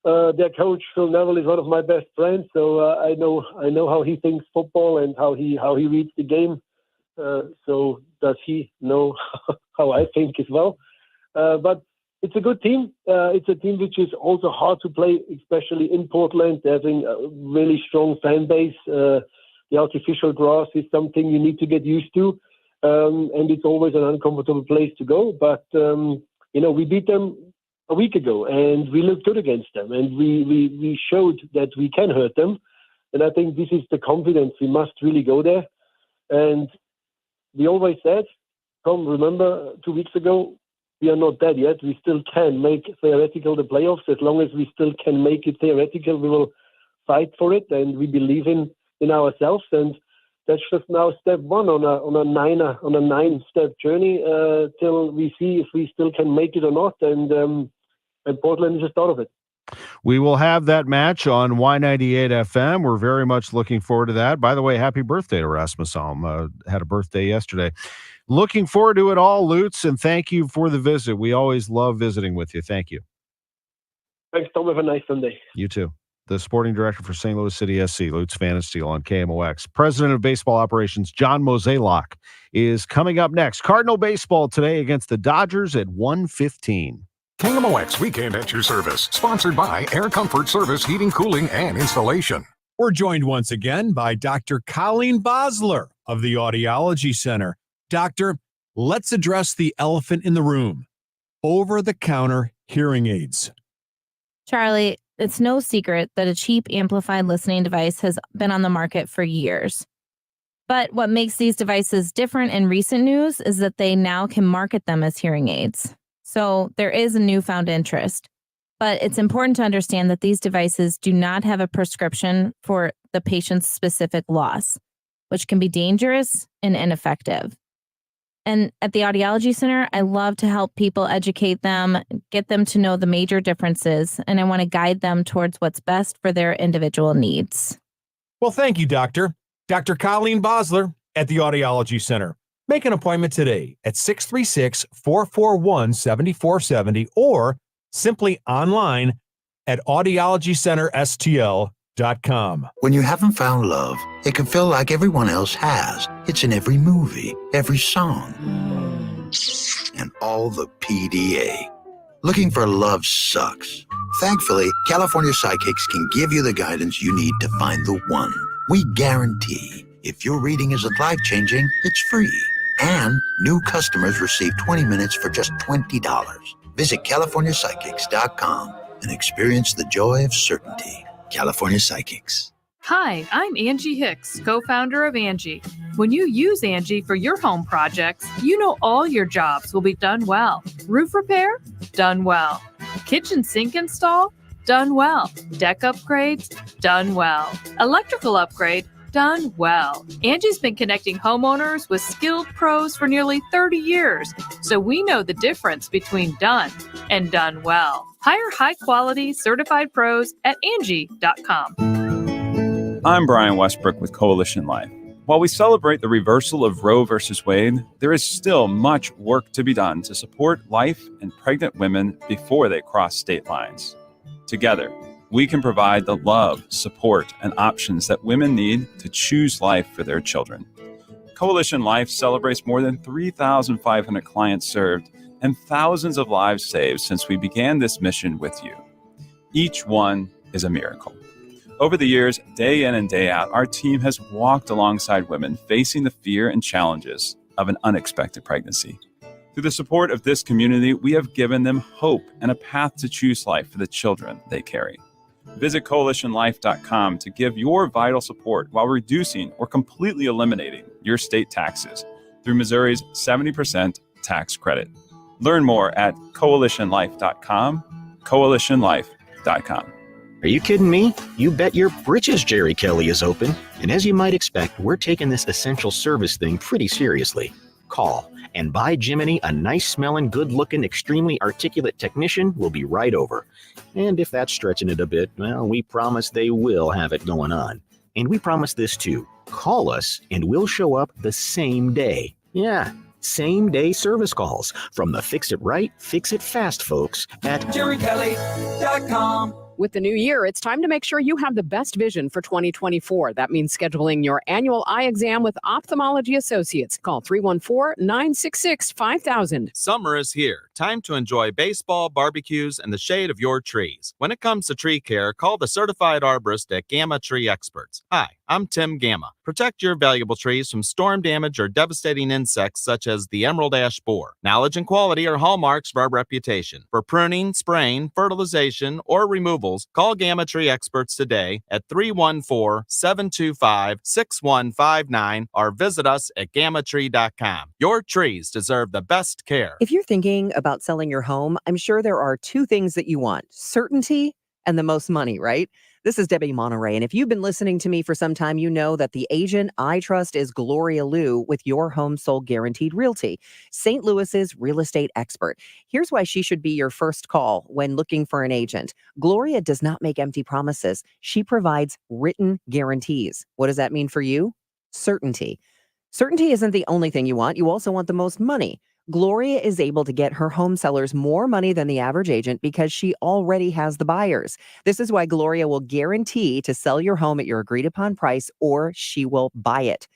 Their coach Phil Neville is one of my best friends, so I know how he thinks football and how he reads the game. So does he know how I think as well? But it's a good team. It's a team which is also hard to play, especially in Portland. They're having a really strong fan base. The artificial grass is something you need to get used to, and it's always an uncomfortable place to go. But we beat them a week ago, and we looked good against them, and we showed that we can hurt them. And I think this is the confidence. We must really go there. And we always said, Tom, remember 2 weeks ago, we are not dead yet. We still can make theoretical the playoffs. As long as we still can make it theoretical, we will fight for it, and we believe in ourselves. And that's just now step one on a 9-step journey till we see if we still can make it or not. And Portland is the start of it. We will have that match on Y98 FM. We're very much looking forward to that. By the way, happy birthday to Rasmus Alm. Had a birthday yesterday. Looking forward to it all, Lutz, and thank you for the visit. We always love visiting with you. Thank you. Thanks, Tom. Have a nice Sunday. You too. The sporting director for St. Louis City SC, Lutz Van Steel on KMOX. President of Baseball Operations, John Mozeliak, is coming up next. Cardinal baseball today against the Dodgers at 1:15. KMOX Weekend at your service, sponsored by Air Comfort Service Heating, Cooling, and Installation. We're joined once again by Dr. Colleen Bosler of the Audiology Center. Doctor, let's address the elephant in the room. Over-the-counter hearing aids. Charlie, it's no secret that a cheap amplified listening device has been on the market for years. But what makes these devices different in recent news is that they now can market them as hearing aids. So there is a newfound interest. But it's important to understand that these devices do not have a prescription for the patient's specific loss, which can be dangerous and ineffective. And at the Audiology Center, I love to help people, educate them, get them to know the major differences, and I want to guide them towards what's best for their individual needs. Well, thank you, Doctor. Dr. Colleen Bosler at the Audiology Center. Make an appointment today at 636-441-7470 or simply online at audiologycenterstl.com. When you haven't found love, it can feel like everyone else has. It's in every movie, every song, and all the PDA. Looking for love sucks. Thankfully, California Psychics can give you the guidance you need to find the one. We guarantee if your reading isn't life-changing, it's free. And new customers receive 20 minutes for just $20. Visit CaliforniaPsychics.com and experience the joy of certainty. California Psychics. Hi, I'm Angie Hicks, co-founder of Angie. When you use Angie for your home projects, you know all your jobs will be done well. Roof repair? Done well. Kitchen sink install? Done well. Deck upgrades? Done well. Electrical upgrade? Done well. Angie's been connecting homeowners with skilled pros for nearly 30 years, so we know the difference between done and done well. Hire high-quality certified pros at Angie.com. I'm Brian Westbrook with Coalition Life. While we celebrate the reversal of Roe v. Wade, there is still much work to be done to support life and pregnant women before they cross state lines. Together, we can provide the love, support, and options that women need to choose life for their children. Coalition Life celebrates more than 3,500 clients served and thousands of lives saved since we began this mission with you. Each one is a miracle. Over the years, day in and day out, our team has walked alongside women facing the fear and challenges of an unexpected pregnancy. Through the support of this community, we have given them hope and a path to choose life for the children they carry. Visit coalitionlife.com to give your vital support while reducing or completely eliminating your state taxes through Missouri's 70% tax credit. Learn more at coalitionlife.com, coalitionlife.com. Are you kidding me? You bet your britches Jerry Kelly is open. And as you might expect, we're taking this essential service thing pretty seriously. Call and buy Jiminy a nice-smelling, good-looking, extremely articulate technician will be right over. And if that's stretching it a bit, well, we promise they will have it going on. And we promise this too. Call us and we'll show up the same day. Yeah, same-day service calls from the Fix It Right, Fix It Fast folks at JerryKelly.com. With the new year, it's time to make sure you have the best vision for 2024. That means scheduling your annual eye exam with Ophthalmology Associates. Call 314-966-5000. Summer is here. Time to enjoy baseball, barbecues, and the shade of your trees. When it comes to tree care, call the certified arborist at Gamma Tree Experts. Hi, I'm Tim Gamma. Protect your valuable trees from storm damage or devastating insects such as the emerald ash borer. Knowledge and quality are hallmarks of our reputation. For pruning, spraying, fertilization, or removal, call Gamma Tree Experts today at 314-725-6159 or visit us at gammatree.com. Your trees deserve the best care. If you're thinking about selling your home, I'm sure there are two things that you want: certainty and the most money, right? This is Debbie Monterey, and if you've been listening to me for some time, you know that the agent I trust is Gloria Liu with Your Home Sold Guaranteed Realty, St. Louis's real estate expert. Here's why she should be your first call when looking for an agent. Gloria does not make empty promises. She provides written guarantees. What does that mean for you? Certainty. Certainty isn't the only thing you want. You also want the most money. Gloria is able to get her home sellers more money than the average agent because she already has the buyers. This is why Gloria will guarantee to sell your home at your agreed upon price, or she will buy it.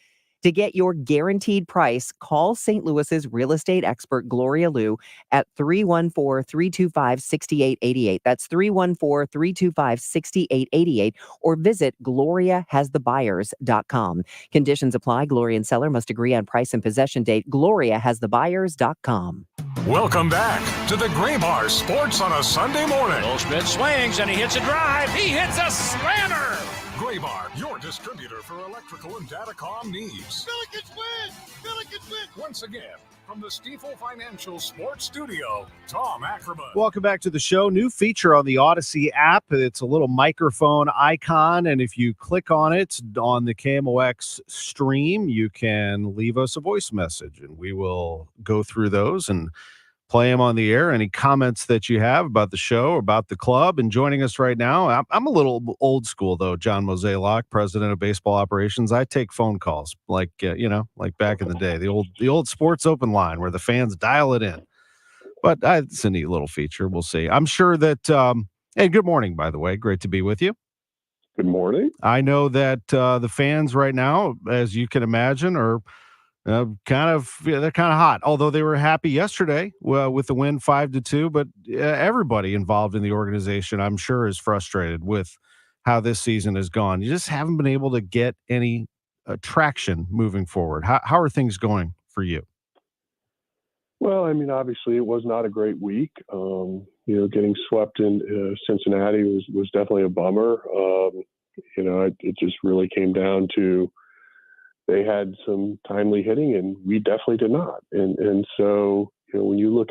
To get your guaranteed price, call St. Louis's real estate expert, Gloria Liu, at 314-325-6888. That's 314-325-6888, or visit GloriaHasTheBuyers.com. Conditions apply. Gloria and seller must agree on price and possession date. GloriaHasTheBuyers.com. Welcome back to the Gray Bar Sports on a Sunday morning. Goldschmidt swings and he hits a drive. He hits a slammer. Gray Bar, your distributor for electrical and datacom needs. Billikens win! Billikens win! Once again, from the Stifel Financial Sports Studio, Tom Ackerman. Welcome back to the show. New feature on the Odyssey app. It's a little microphone icon, and if you click on it on the KMOX stream, you can leave us a voice message, and we will go through those and play them on the air. Any comments that you have about the show, about the club, and joining us right now. I'm a little old school, though. John Mozeliak, president of baseball operations. I take phone calls like back in the day, the old sports open line where the fans dial it in. But it's a neat little feature. We'll see. I'm sure that, hey, good morning, by the way. Great to be with you. Good morning. I know that the fans right now, as you can imagine, are they're kind of hot, although they were happy yesterday with the win 5-2. But everybody involved in the organization, I'm sure, is frustrated with how this season has gone. You just haven't been able to get any traction moving forward. How are things going for you? Well, I mean, obviously it was not a great week. Getting swept in Cincinnati was definitely a bummer. It just really came down to they had some timely hitting, and we definitely did not. And so, when you look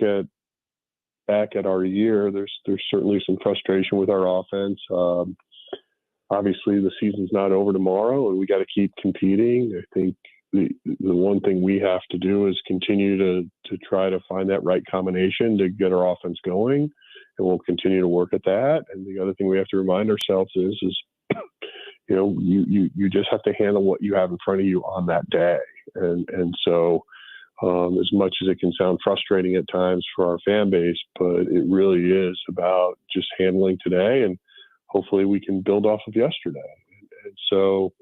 back at our year, there's certainly some frustration with our offense. Obviously, the season's not over tomorrow, and we got to keep competing. I think the one thing we have to do is continue to try to find that right combination to get our offense going, and we'll continue to work at that. And the other thing we have to remind ourselves is you just have to handle what you have in front of you on that day. And so as much as it can sound frustrating at times for our fan base, but it really is about just handling today, and hopefully we can build off of yesterday. And so,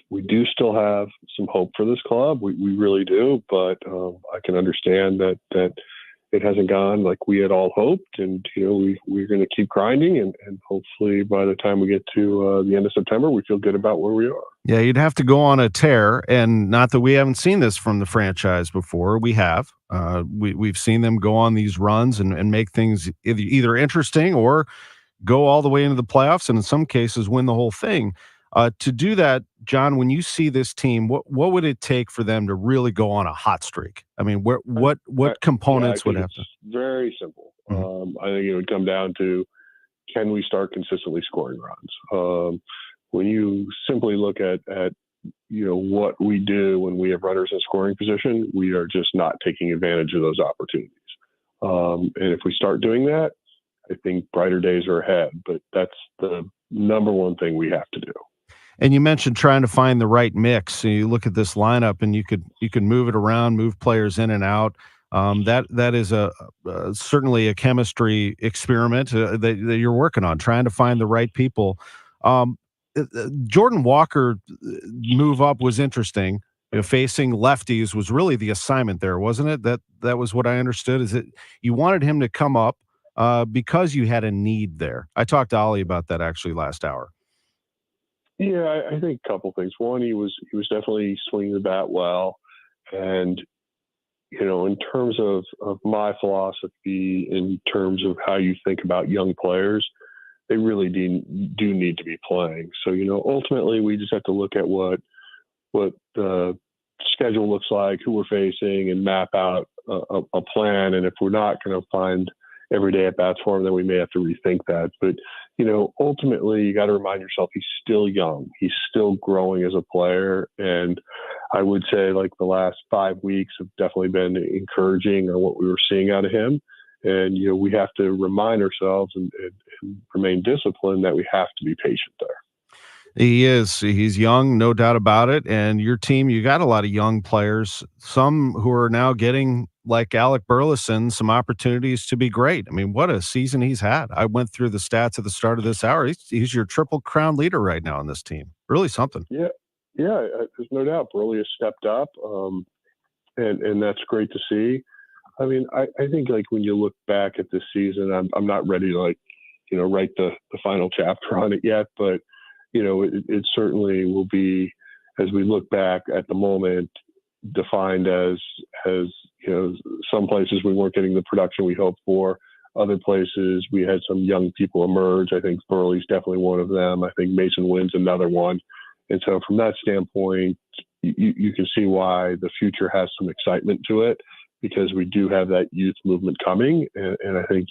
we do still have some hope for this club. We really do, but I can understand that it hasn't gone like we had all hoped. And, we're going to keep grinding. And hopefully by the time we get to the end of September, we feel good about where we are. Yeah, you'd have to go on a tear, and not that we haven't seen this from the franchise before. We have. We've seen them go on these runs and make things either interesting or go all the way into the playoffs, and in some cases win the whole thing. To do that, John, when you see this team, what would it take for them to really go on a hot streak? I mean, what components would have to? Very simple. I think it would come down to, can we start consistently scoring runs? When you simply look at what we do when we have runners in scoring position, we are just not taking advantage of those opportunities. And if we start doing that, I think brighter days are ahead. But that's the number one thing we have to do. And you mentioned trying to find the right mix. So you look at this lineup, and you could move it around, move players in and out. That is certainly a chemistry experiment that you're working on, trying to find the right people. Jordan Walker move up was interesting. Facing lefties was really the assignment there, wasn't it? That was what I understood. Is it you wanted him to come up because you had a need there? I talked to Oli about that actually last hour. Yeah, I think a couple things. One, he was definitely swinging the bat well, and in terms of my philosophy, in terms of how you think about young players, they really do need to be playing. So, ultimately we just have to look at what the schedule looks like, who we're facing, and map out a plan. And if we're not going to find everyday at bats for him, then we may have to rethink that. But, ultimately you got to remind yourself he's still young. He's still growing as a player. And I would say like the last 5 weeks have definitely been encouraging on what we were seeing out of him. And, we have to remind ourselves and remain disciplined that we have to be patient there. He is. He's young, no doubt about it. And your team, you got a lot of young players, some who are now getting, like Alec Burleson, some opportunities to be great. I mean, what a season he's had. I went through the stats at the start of this hour. He's your Triple Crown leader right now on this team. Really something. Yeah, there's no doubt. Burley has stepped up, and that's great to see. I mean, I think like when you look back at this season, I'm not ready to write the final chapter on it yet, but it certainly will be, as we look back at the moment, defined as some places we weren't getting the production we hoped for. Other places we had some young people emerge. I think Burley's definitely one of them. I think Mason Wynn's another one. And so from that standpoint, you can see why the future has some excitement to it, because we do have that youth movement coming. And I think,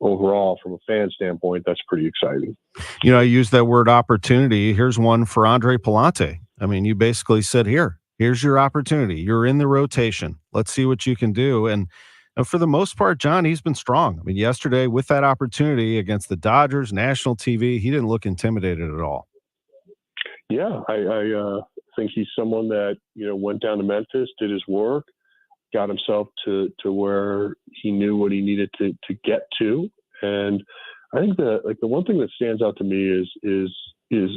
overall, from a fan standpoint, that's pretty exciting. I use that word opportunity. Here's one for Andre Palante. I mean, you basically said, here's your opportunity. You're in the rotation. Let's see what you can do. And for the most part, John, he's been strong. I mean, yesterday with that opportunity against the Dodgers, national TV, he didn't look intimidated at all. Yeah, I think he's someone that, went down to Memphis, did his work, got himself to where he knew what he needed to get to. And I think the one thing that stands out to me is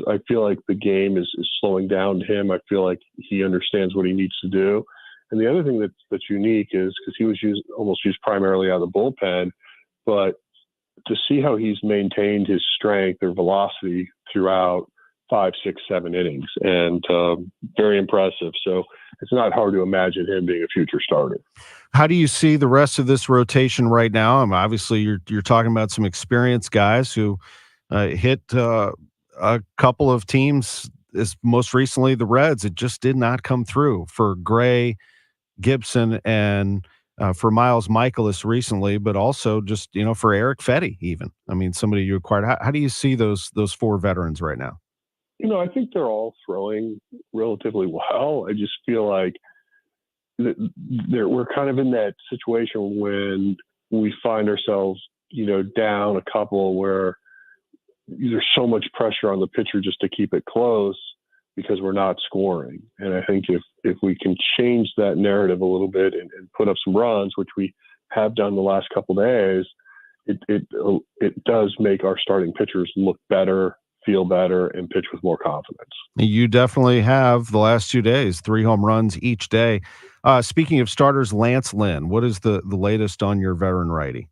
I feel like the game is slowing down to him. I feel like he understands what he needs to do. And the other thing that's unique is because he was almost used primarily out of the bullpen, but to see how he's maintained his strength or velocity throughout 5, 6, 7 innings, and very impressive. So it's not hard to imagine him being a future starter. How do you see the rest of this rotation right now? I mean, obviously, you're talking about some experienced guys who hit a couple of teams, as most recently the Reds. It just did not come through for Gray, Gibson, and for Miles Michaelis recently, but also just for Eric Fetty even. I mean, somebody you acquired. How do you see those 4 veterans right now? I think they're all throwing relatively well. I just feel like we're kind of in that situation when we find ourselves, down a couple where there's so much pressure on the pitcher just to keep it close because we're not scoring. And I think if we can change that narrative a little bit and put up some runs, which we have done the last couple of days, it does make our starting pitchers look better, feel better, and pitch with more confidence. You definitely have the last 2 days, 3 home runs each day. Speaking of starters, Lance Lynn, what is the latest on your veteran righty?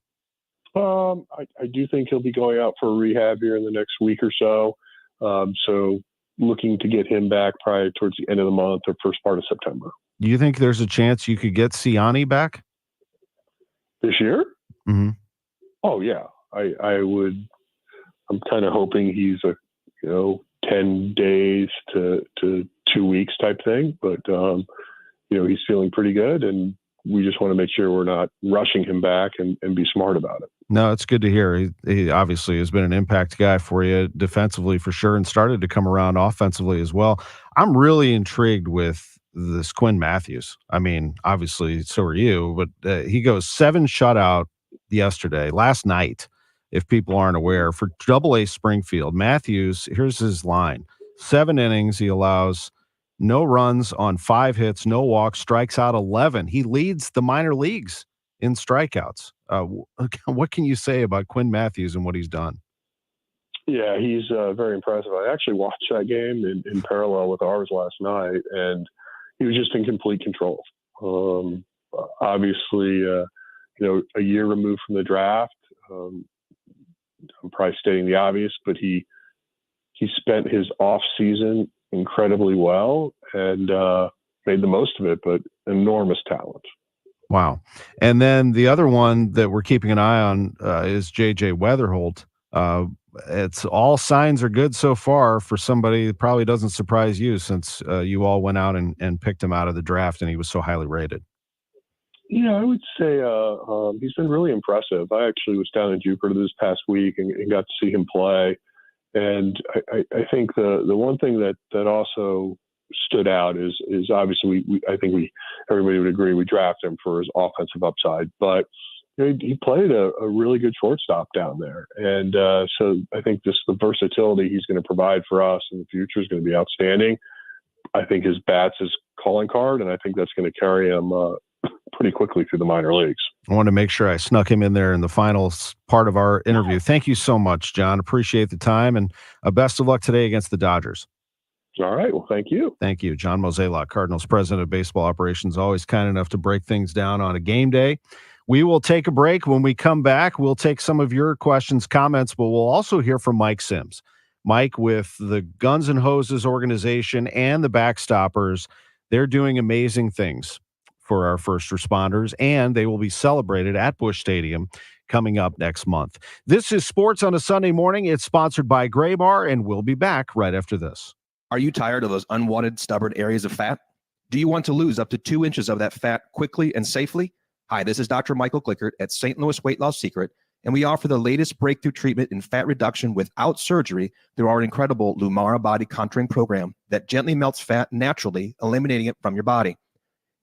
I do think he'll be going out for a rehab here in the next week or so. So looking to get him back probably towards the end of the month or first part of September. Do you think there's a chance you could get Siani back this year? Mm-hmm. Oh yeah, I would. I'm kind of hoping he's 10 days to 2 weeks type thing, but he's feeling pretty good, and we just want to make sure we're not rushing him back and be smart about it. No, it's good to hear. He obviously has been an impact guy for you defensively for sure, and started to come around offensively as well. I'm really intrigued with this Quinn Matthews. I mean, obviously, so are you, but he goes 7 shutout last night, if people aren't aware, for Double-A Springfield. Matthews, here's his line. 7 innings, he allows no runs on 5 hits, no walks, strikes out 11. He leads the minor leagues in strikeouts. What can you say about Quinn Matthews and what he's done? Yeah, he's very impressive. I actually watched that game in parallel with ours last night, and he was just in complete control. Obviously, a year removed from the draft. I'm probably stating the obvious, but he spent his off season incredibly well and made the most of it, but enormous talent. Wow. And then the other one that we're keeping an eye on is JJ Weatherholt. It's all signs are good so far for somebody that probably doesn't surprise you, since you all went out and picked him out of the draft and he was so highly rated. Yeah, I would say he's been really impressive. I actually was down in Jupiter this past week and got to see him play. And I think the one thing that also stood out is obviously everybody would agree we drafted him for his offensive upside, but he played a really good shortstop down there. And so I think the versatility he's going to provide for us in the future is going to be outstanding. I think his bat's his calling card, and I think that's going to carry him pretty quickly through the minor leagues. I want to make sure I snuck him in there in the final part of our interview. Thank you so much, John. Appreciate the time, and best of luck today against the Dodgers. All right. Well, thank you. Thank you. John Mozeliak, Cardinals president of baseball operations, always kind enough to break things down on a game day. We will take a break. When we come back, we'll take some of your questions, comments, but we'll also hear from Mike Sims. Mike with the Guns N' Hoses organization and the BackStoppers. They're doing amazing things for our first responders, and they will be celebrated at Busch Stadium coming up next month. This is Sports on a Sunday Morning. It's sponsored by Gray Bar, and we'll be back right after this. Are you tired of those unwanted, stubborn areas of fat? Do you want to lose up to 2 inches of that fat quickly and safely? Hi, this is Dr. Michael Glickert at St. Louis Weight Loss Secret, and we offer the latest breakthrough treatment in fat reduction without surgery through our incredible Lumara body contouring program that gently melts fat naturally, eliminating it from your body.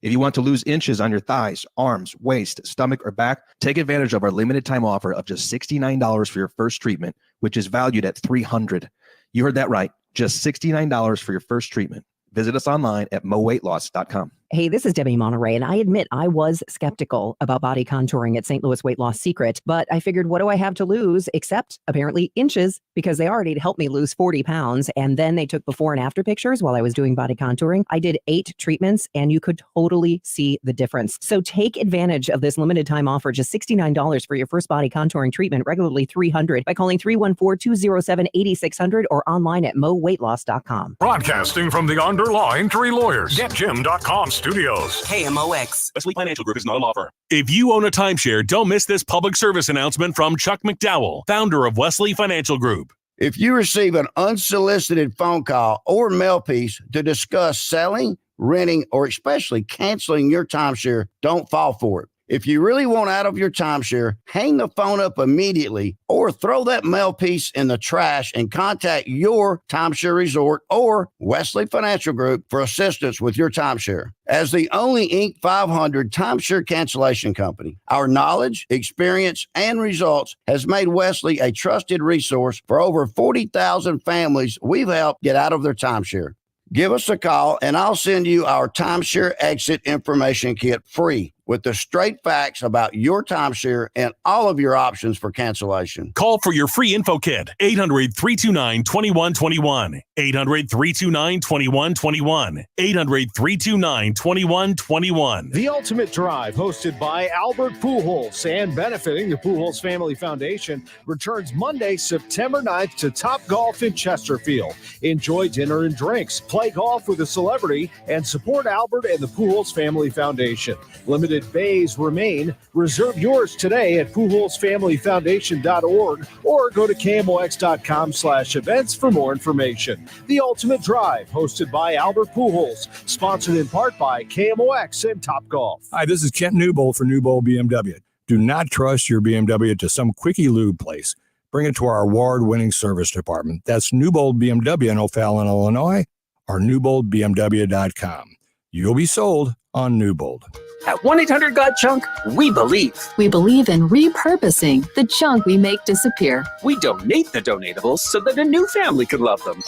If you want to lose inches on your thighs, arms, waist, stomach, or back, take advantage of our limited time offer of just $69 for your first treatment, which is valued at $300. You heard that right. Just $69 for your first treatment. Visit us online at moweightloss.com. Hey, this is Debbie Monterey, and I admit I was skeptical about body contouring at St. Louis Weight Loss Secret, but I figured, what do I have to lose except apparently inches, because they already helped me lose 40 pounds, and then they took before and after pictures while I was doing body contouring. I did 8 treatments, and you could totally see the difference. So take advantage of this limited time offer, just $69 for your first body contouring treatment, regularly $300, by calling 314-207-8600 or online at moweightloss.com. Broadcasting from the Underlying Tree Lawyers. GetJim.com studios. KMOX. Wesley Financial Group is not a law firm. If you own a timeshare, don't miss this public service announcement from Chuck McDowell, founder of Wesley Financial Group. If you receive an unsolicited phone call or mail piece to discuss selling, renting, or especially canceling your timeshare, don't fall for it. If you really want out of your timeshare, hang the phone up immediately or throw that mail piece in the trash and contact your timeshare resort or Wesley Financial Group for assistance with your timeshare. As the only Inc. 500 timeshare cancellation company, our knowledge, experience, and results has made Wesley a trusted resource for over 40,000 families we've helped get out of their timeshare. Give us a call, and I'll send you our timeshare exit information kit free. with the straight facts about your timeshare and all of your options for cancellation. Call for your free info kit. 800-329-2121. 800-329-2121. 800-329-2121. The Ultimate Drive, hosted by Albert Pujols and benefiting the Pujols Family Foundation, returns Monday, September 9th to Top Golf in Chesterfield. Enjoy dinner and drinks, play golf with a celebrity, and support Albert and the Pujols Family Foundation. Limited bays remain. Reserve yours today at PujolsFamilyFoundation.org or go to KMOX.com/events for more information. The Ultimate Drive, hosted by Albert Pujols, sponsored in part by KMOX and Topgolf. Hi, this is Kent Newbold for Newbold BMW. Do not trust your BMW to some quickie lube place. Bring it to our award-winning service department. That's Newbold BMW in O'Fallon, Illinois, or newboldbmw.com. You'll be sold on Newbold. At 1-800-GOT-JUNK, we believe. We believe in repurposing the junk we make disappear. We donate the donatables so that a new family could love them.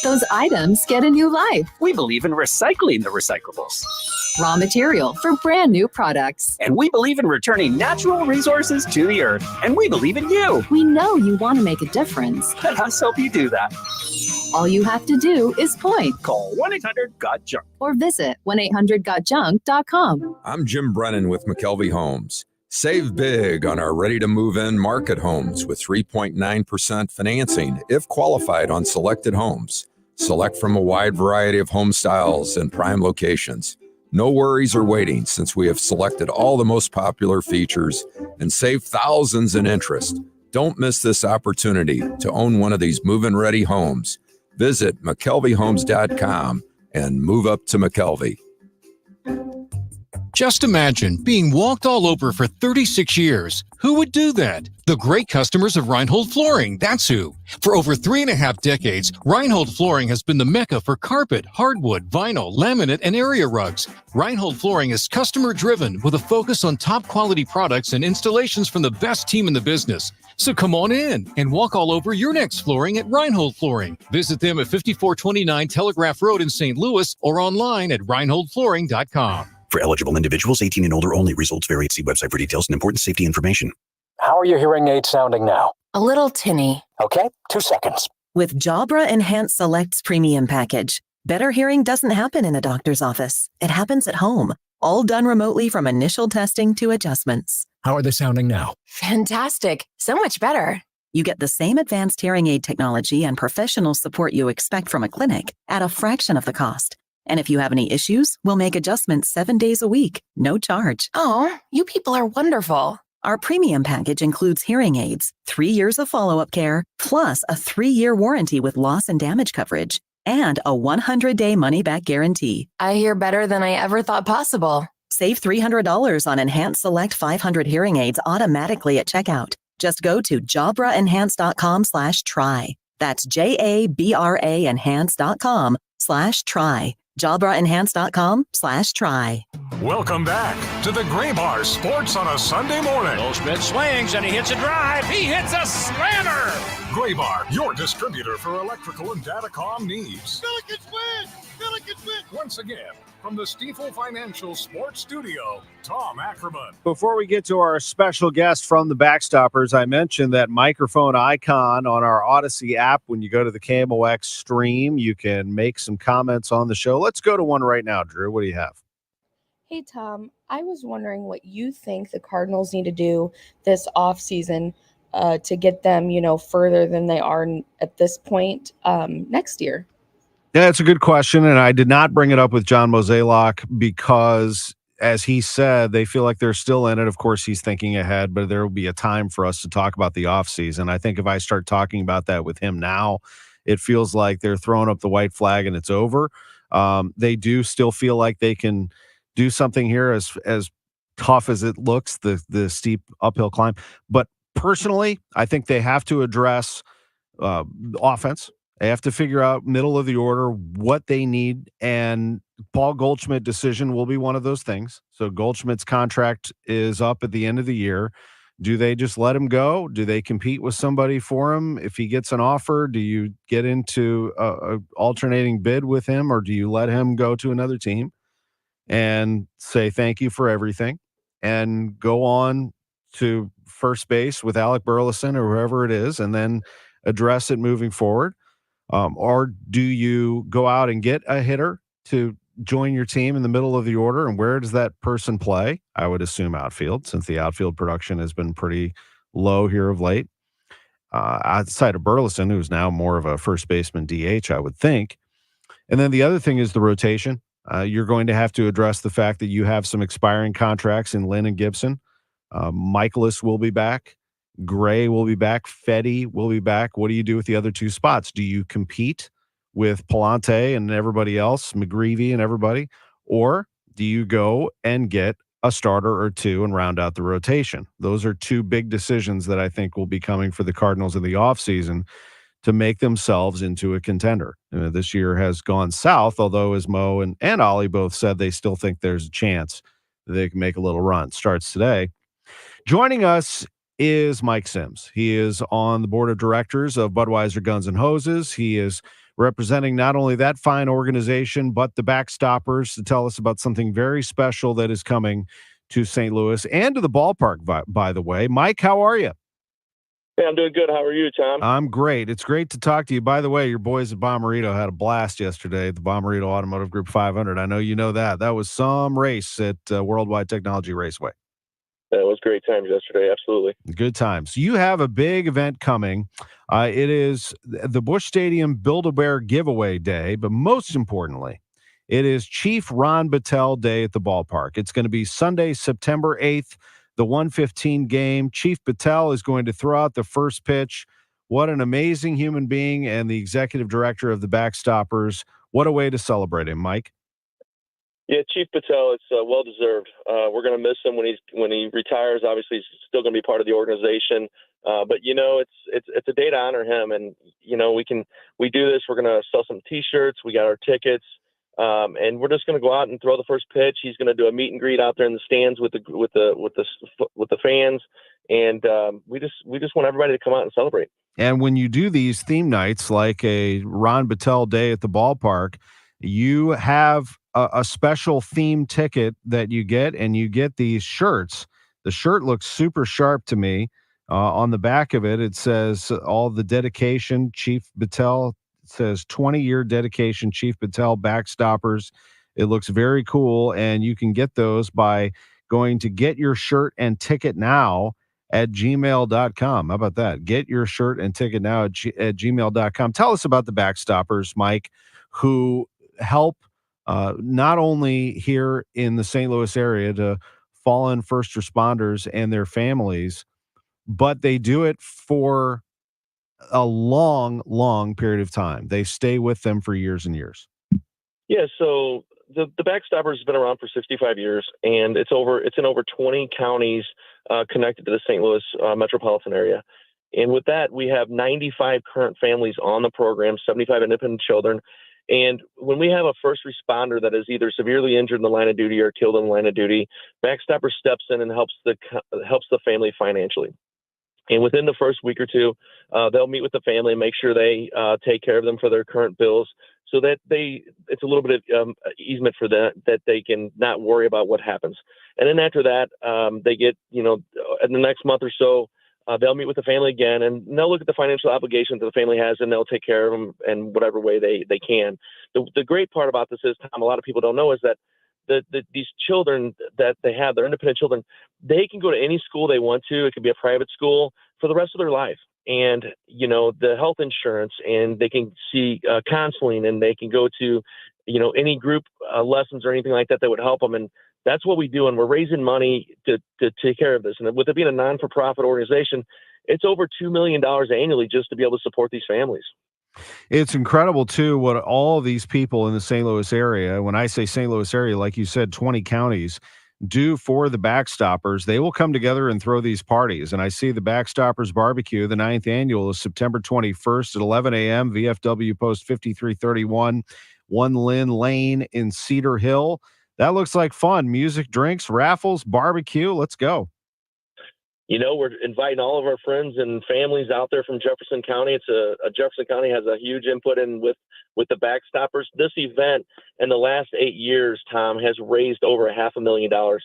Those items get a new life. We believe in recycling the recyclables. Raw material for brand new products. And we believe in returning natural resources to the earth. And we believe in you. We know you want to make a difference. Let us help you do that. All you have to do is point. Call 1-800-GOT-JUNK. Or visit 1-800-GOT-JUNK.com. I'm Jim Brennan with McKelvey Homes. Save big on our ready-to-move-in market homes with 3.9% financing if qualified on selected homes. Select from a wide variety of home styles and prime locations. No worries or waiting since we have selected all the most popular features and save thousands in interest. Don't miss this opportunity to own one of these move-in ready homes. Visit McKelveyHomes.com and move up to McKelvey. Just imagine being walked all over for 36 years. Who would do that? The great customers of Reinhold Flooring, that's who. For over 3.5 decades, Reinhold Flooring has been the mecca for carpet, hardwood, vinyl, laminate, and area rugs. Reinhold Flooring is customer-driven with a focus on top-quality products and installations from the best team in the business. So come on in and walk all over your next flooring at Reinhold Flooring. Visit them at 5429 Telegraph Road in St. Louis or online at reinholdflooring.com. For eligible individuals, 18 and older only. Results vary. See website for details and important safety information. How are your hearing aids sounding now? A little tinny. Okay, 2 seconds. With Jabra Enhanced Select's premium package, better hearing doesn't happen in a doctor's office. It happens at home, all done remotely from initial testing to adjustments. How are they sounding now? Fantastic. So much better. You get the same advanced hearing aid technology and professional support you expect from a clinic at a fraction of the cost. And if you have any issues, we'll make adjustments 7 days a week, no charge. Oh, you people are wonderful. Our premium package includes hearing aids, 3 years of follow-up care, plus a 3-year warranty with loss and damage coverage, and a 100-day money-back guarantee. I hear better than I ever thought possible. Save $300 on Enhanced Select 500 hearing aids automatically at checkout. Just go to jabraenhance.com/try. That's JABRA enhance.com/try. JabraEnhance.com/try. Welcome back to the Gray Bar Sports on a Sunday morning. Goldschmidt swings and he hits a drive. He hits a slammer. Gray Bar, your distributor for electrical and datacom needs. Billikens win! Billikens win! Once again, from the Stifel Financial Sports Studio, Tom Ackerman. Before we get to our special guest from the BackStoppers, I mentioned that microphone icon on our Odyssey app. When you go to the KMOX stream, you can make some comments on the show. Let's go to one right now, Drew. What do you have? Hey, Tom, I was wondering what you think the Cardinals need to do this offseason to get them, further than they are at this point next year. Yeah, it's a good question, and I did not bring it up with John Mozeliak because, as he said, they feel like they're still in it. Of course, he's thinking ahead, but there will be a time for us to talk about the offseason. I think if I start talking about that with him now, it feels like they're throwing up the white flag and it's over. They do still feel like they can do something here as tough as it looks, the steep uphill climb. But personally, I think they have to address offense. They have to figure out middle of the order what they need, and Paul Goldschmidt decision will be one of those things. So Goldschmidt's contract is up at the end of the year. Do they just let him go? Do they compete with somebody for him? If he gets an offer, do you get into a alternating bid with him, or do you let him go to another team and say thank you for everything? and go on to first base with Alec Burleson or whoever it is, and then address it moving forward? Or do you go out and get a hitter to join your team in the middle of the order? And where does that person play? I would assume outfield, since the outfield production has been pretty low here of late. Outside of Burleson, who's now more of a first baseman DH, I would think. And then the other thing is the rotation. You're going to have to address the fact that you have some expiring contracts in Lynn and Gibson. Michaelis will be back. Gray will be back. Fetty will be back. What do you do with the other two spots? Do you compete with Palante and everybody else, McGreevy and everybody? Or do you go and get a starter or two and round out the rotation? Those are two big decisions that I think will be coming for the Cardinals in the offseason to make themselves into a contender. This year has gone south, although as Mo and Oli both said, they still think there's a chance that they can make a little run. Starts today. Joining us is Mike Sims. He is on the board of directors of Budweiser Guns and Hoses. He is representing not only that fine organization, but the BackStoppers, to tell us about something very special that is coming to St. Louis and to the ballpark, by the way. Mike, how are you? Hey, I'm doing good. How are you, Tom? I'm great. It's great to talk to you. By the way, your boys at Bommarito had a blast yesterday at the Bommarito Automotive Group 500. I know you know that. That was some race at Worldwide Technology Raceway. It was great times yesterday. Absolutely. Good times. You have a big event coming. It is the Busch Stadium Build-A-Bear giveaway day, but most importantly, it is Chief Ron Battelle Day at the ballpark. It's going to be Sunday, September 8th, the 1:15 game. Chief Battelle is going to throw out the first pitch. What an amazing human being, and the executive director of the BackStoppers. What a way to celebrate him, Mike. Yeah, Chief Battelle, it's well deserved. We're going to miss him when he retires. Obviously, he's still going to be part of the organization. But it's a day to honor him, and we do this. We're going to sell some T-shirts. We got our tickets, and we're just going to go out and throw the first pitch. He's going to do a meet and greet out there in the stands with the fans, and we just want everybody to come out and celebrate. And when you do these theme nights, like a Ron Battelle Day at the ballpark, you have a special theme ticket that you get, and you get these shirts. The shirt looks super sharp to me. On the back of it, it says all the dedication, Chief Battelle. It says 20-year dedication, Chief Battelle, BackStoppers. It looks very cool, and you can get those by going to Get Your Shirt and Ticket Now at gmail.com. How about that? Get your shirt and ticket now at gmail.com. Tell us about the BackStoppers, Mike, who help not only here in the St. Louis area to fallen first responders and their families, but they do it for a long, long period of time. They stay with them for years and years. Yeah, so the BackStoppers has been around for 65 years, and it's in over 20 counties connected to the St. Louis metropolitan area. And with that, we have 95 current families on the program, 75 independent children. And when we have a first responder that is either severely injured in the line of duty or killed in the line of duty, BackStopper steps in and helps the family financially. And within the first week or two, they'll meet with the family and make sure they take care of them for their current bills, so that it's a little bit of easement for that they can not worry about what happens. And then after that, they get, in the next month or so, they'll meet with the family again, and they'll look at the financial obligations that the family has, and they'll take care of them in whatever way they can. The great part about this is, Tom, a lot of people don't know, is that these children that they have, they're independent children, they can go to any school they want to. It could be a private school for the rest of their life. And, the health insurance, and they can see counseling, and they can go to, any group lessons or anything like that would help them. And that's what we do. And we're raising money to take care of this. And with it being a non-for-profit organization, it's over $2 million annually just to be able to support these families. It's incredible, too, what all of these people in the St. Louis area, when I say St. Louis area, like you said, 20 counties, do for the BackStoppers. They will come together and throw these parties. And I see the BackStoppers Barbecue, the 9th annual, is September 21st at 11 a.m., VFW Post 5331, 1 Lynn Lane in Cedar Hill. That looks like fun. Music, drinks, raffles, barbecue. Let's go. We're inviting all of our friends and families out there from Jefferson County. Jefferson County has a huge input in with the BackStoppers. This event in the last 8 years, Tom, has raised over $500,000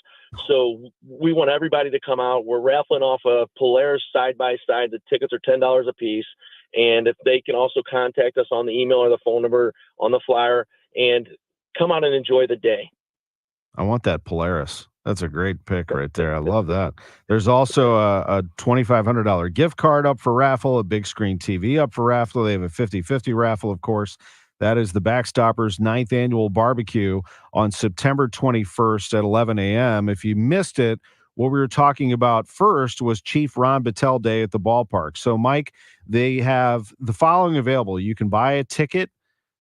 So we want everybody to come out. We're raffling off a Polaris side-by-side. The tickets are $10 a piece. And if they can also contact us on the email or the phone number on the flyer and come out and enjoy the day. I want that Polaris. That's a great pick right there. I love that. There's also a $2,500 gift card up for raffle, a big screen TV up for raffle. They have a 50-50 raffle, of course. That is the BackStoppers 9th annual barbecue on September 21st at 11 a.m. If you missed it, what we were talking about first was Chief Ron Battelle Day at the ballpark. So, Mike, they have the following available. You can buy a ticket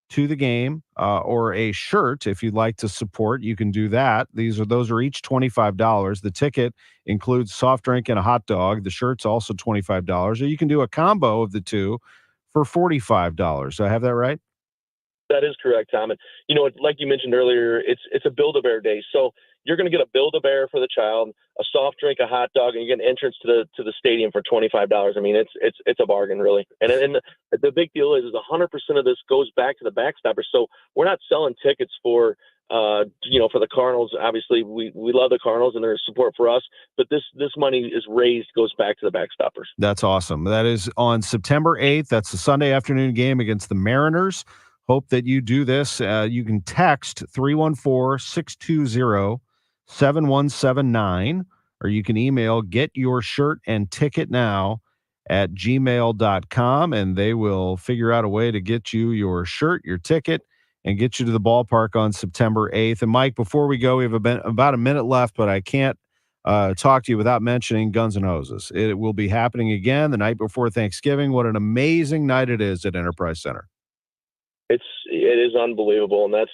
to the game or a shirt if you'd like to support. You can do that. Those are each $25. The ticket includes soft drink and a hot dog. The shirt's also $25. Or you can do a combo of the two for $45. Do I have that right? That is correct, Tom. And, like you mentioned earlier, it's a Build-A-Bear Day. So you're going to get a Build-A-Bear for the child, a soft drink, a hot dog, and you get an entrance to the stadium for $25. I mean, it's a bargain, really. And the big deal is 100% of this goes back to the BackStoppers. So we're not selling tickets for for the Cardinals. Obviously, we love the Cardinals and their support for us, but this money is raised, goes back to the BackStoppers. That's awesome. That is on September 8th. That's the Sunday afternoon game against the Mariners. Hope that you do this. You can text 314-620-7179, or you can email getyourshirtandticketnow@gmail.com, and they will figure out a way to get you your shirt, your ticket, and get you to the ballpark on September 8th. And, Mike, before we go, we have about a minute left, but I can't talk to you without mentioning Guns N' Hoses. It will be happening again the night before Thanksgiving. What an amazing night it is at Enterprise Center. It is unbelievable, and that's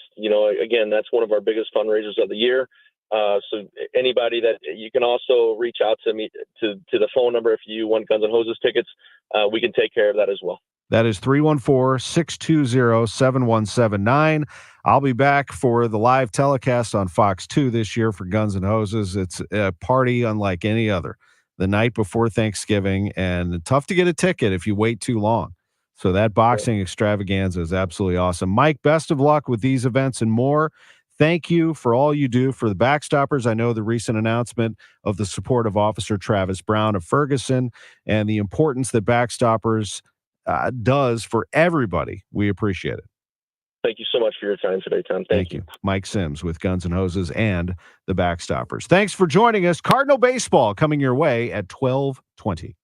again, that's one of our biggest fundraisers of the year. So anybody that you can also reach out to me to the phone number if you want Guns N' Hoses tickets, we can take care of that as well. That is 314-620-7179. I'll be back for the live telecast on Fox 2 this year for Guns N' Hoses. It's a party unlike any other. The night before Thanksgiving, and tough to get a ticket if you wait too long. So that boxing extravaganza is absolutely awesome. Mike, best of luck with these events and more. Thank you for all you do for the BackStoppers. I know the recent announcement of the support of Officer Travis Brown of Ferguson and the importance that BackStoppers does for everybody. We appreciate it. Thank you so much for your time today, Tom. Thank you. Mike Sims with Guns N' Hoses and the BackStoppers. Thanks for joining us. Cardinal baseball coming your way at 12:20.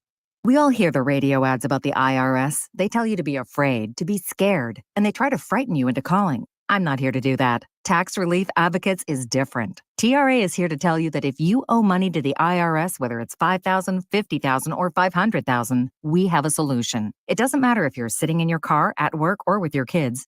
We all hear the radio ads about the IRS. They tell you to be afraid, to be scared, and they try to frighten you into calling. I'm not here to do that. Tax Relief Advocates is different. TRA is here to tell you that if you owe money to the IRS, whether it's $5,000, $50,000, or $500,000, we have a solution. It doesn't matter if you're sitting in your car, at work, or with your kids.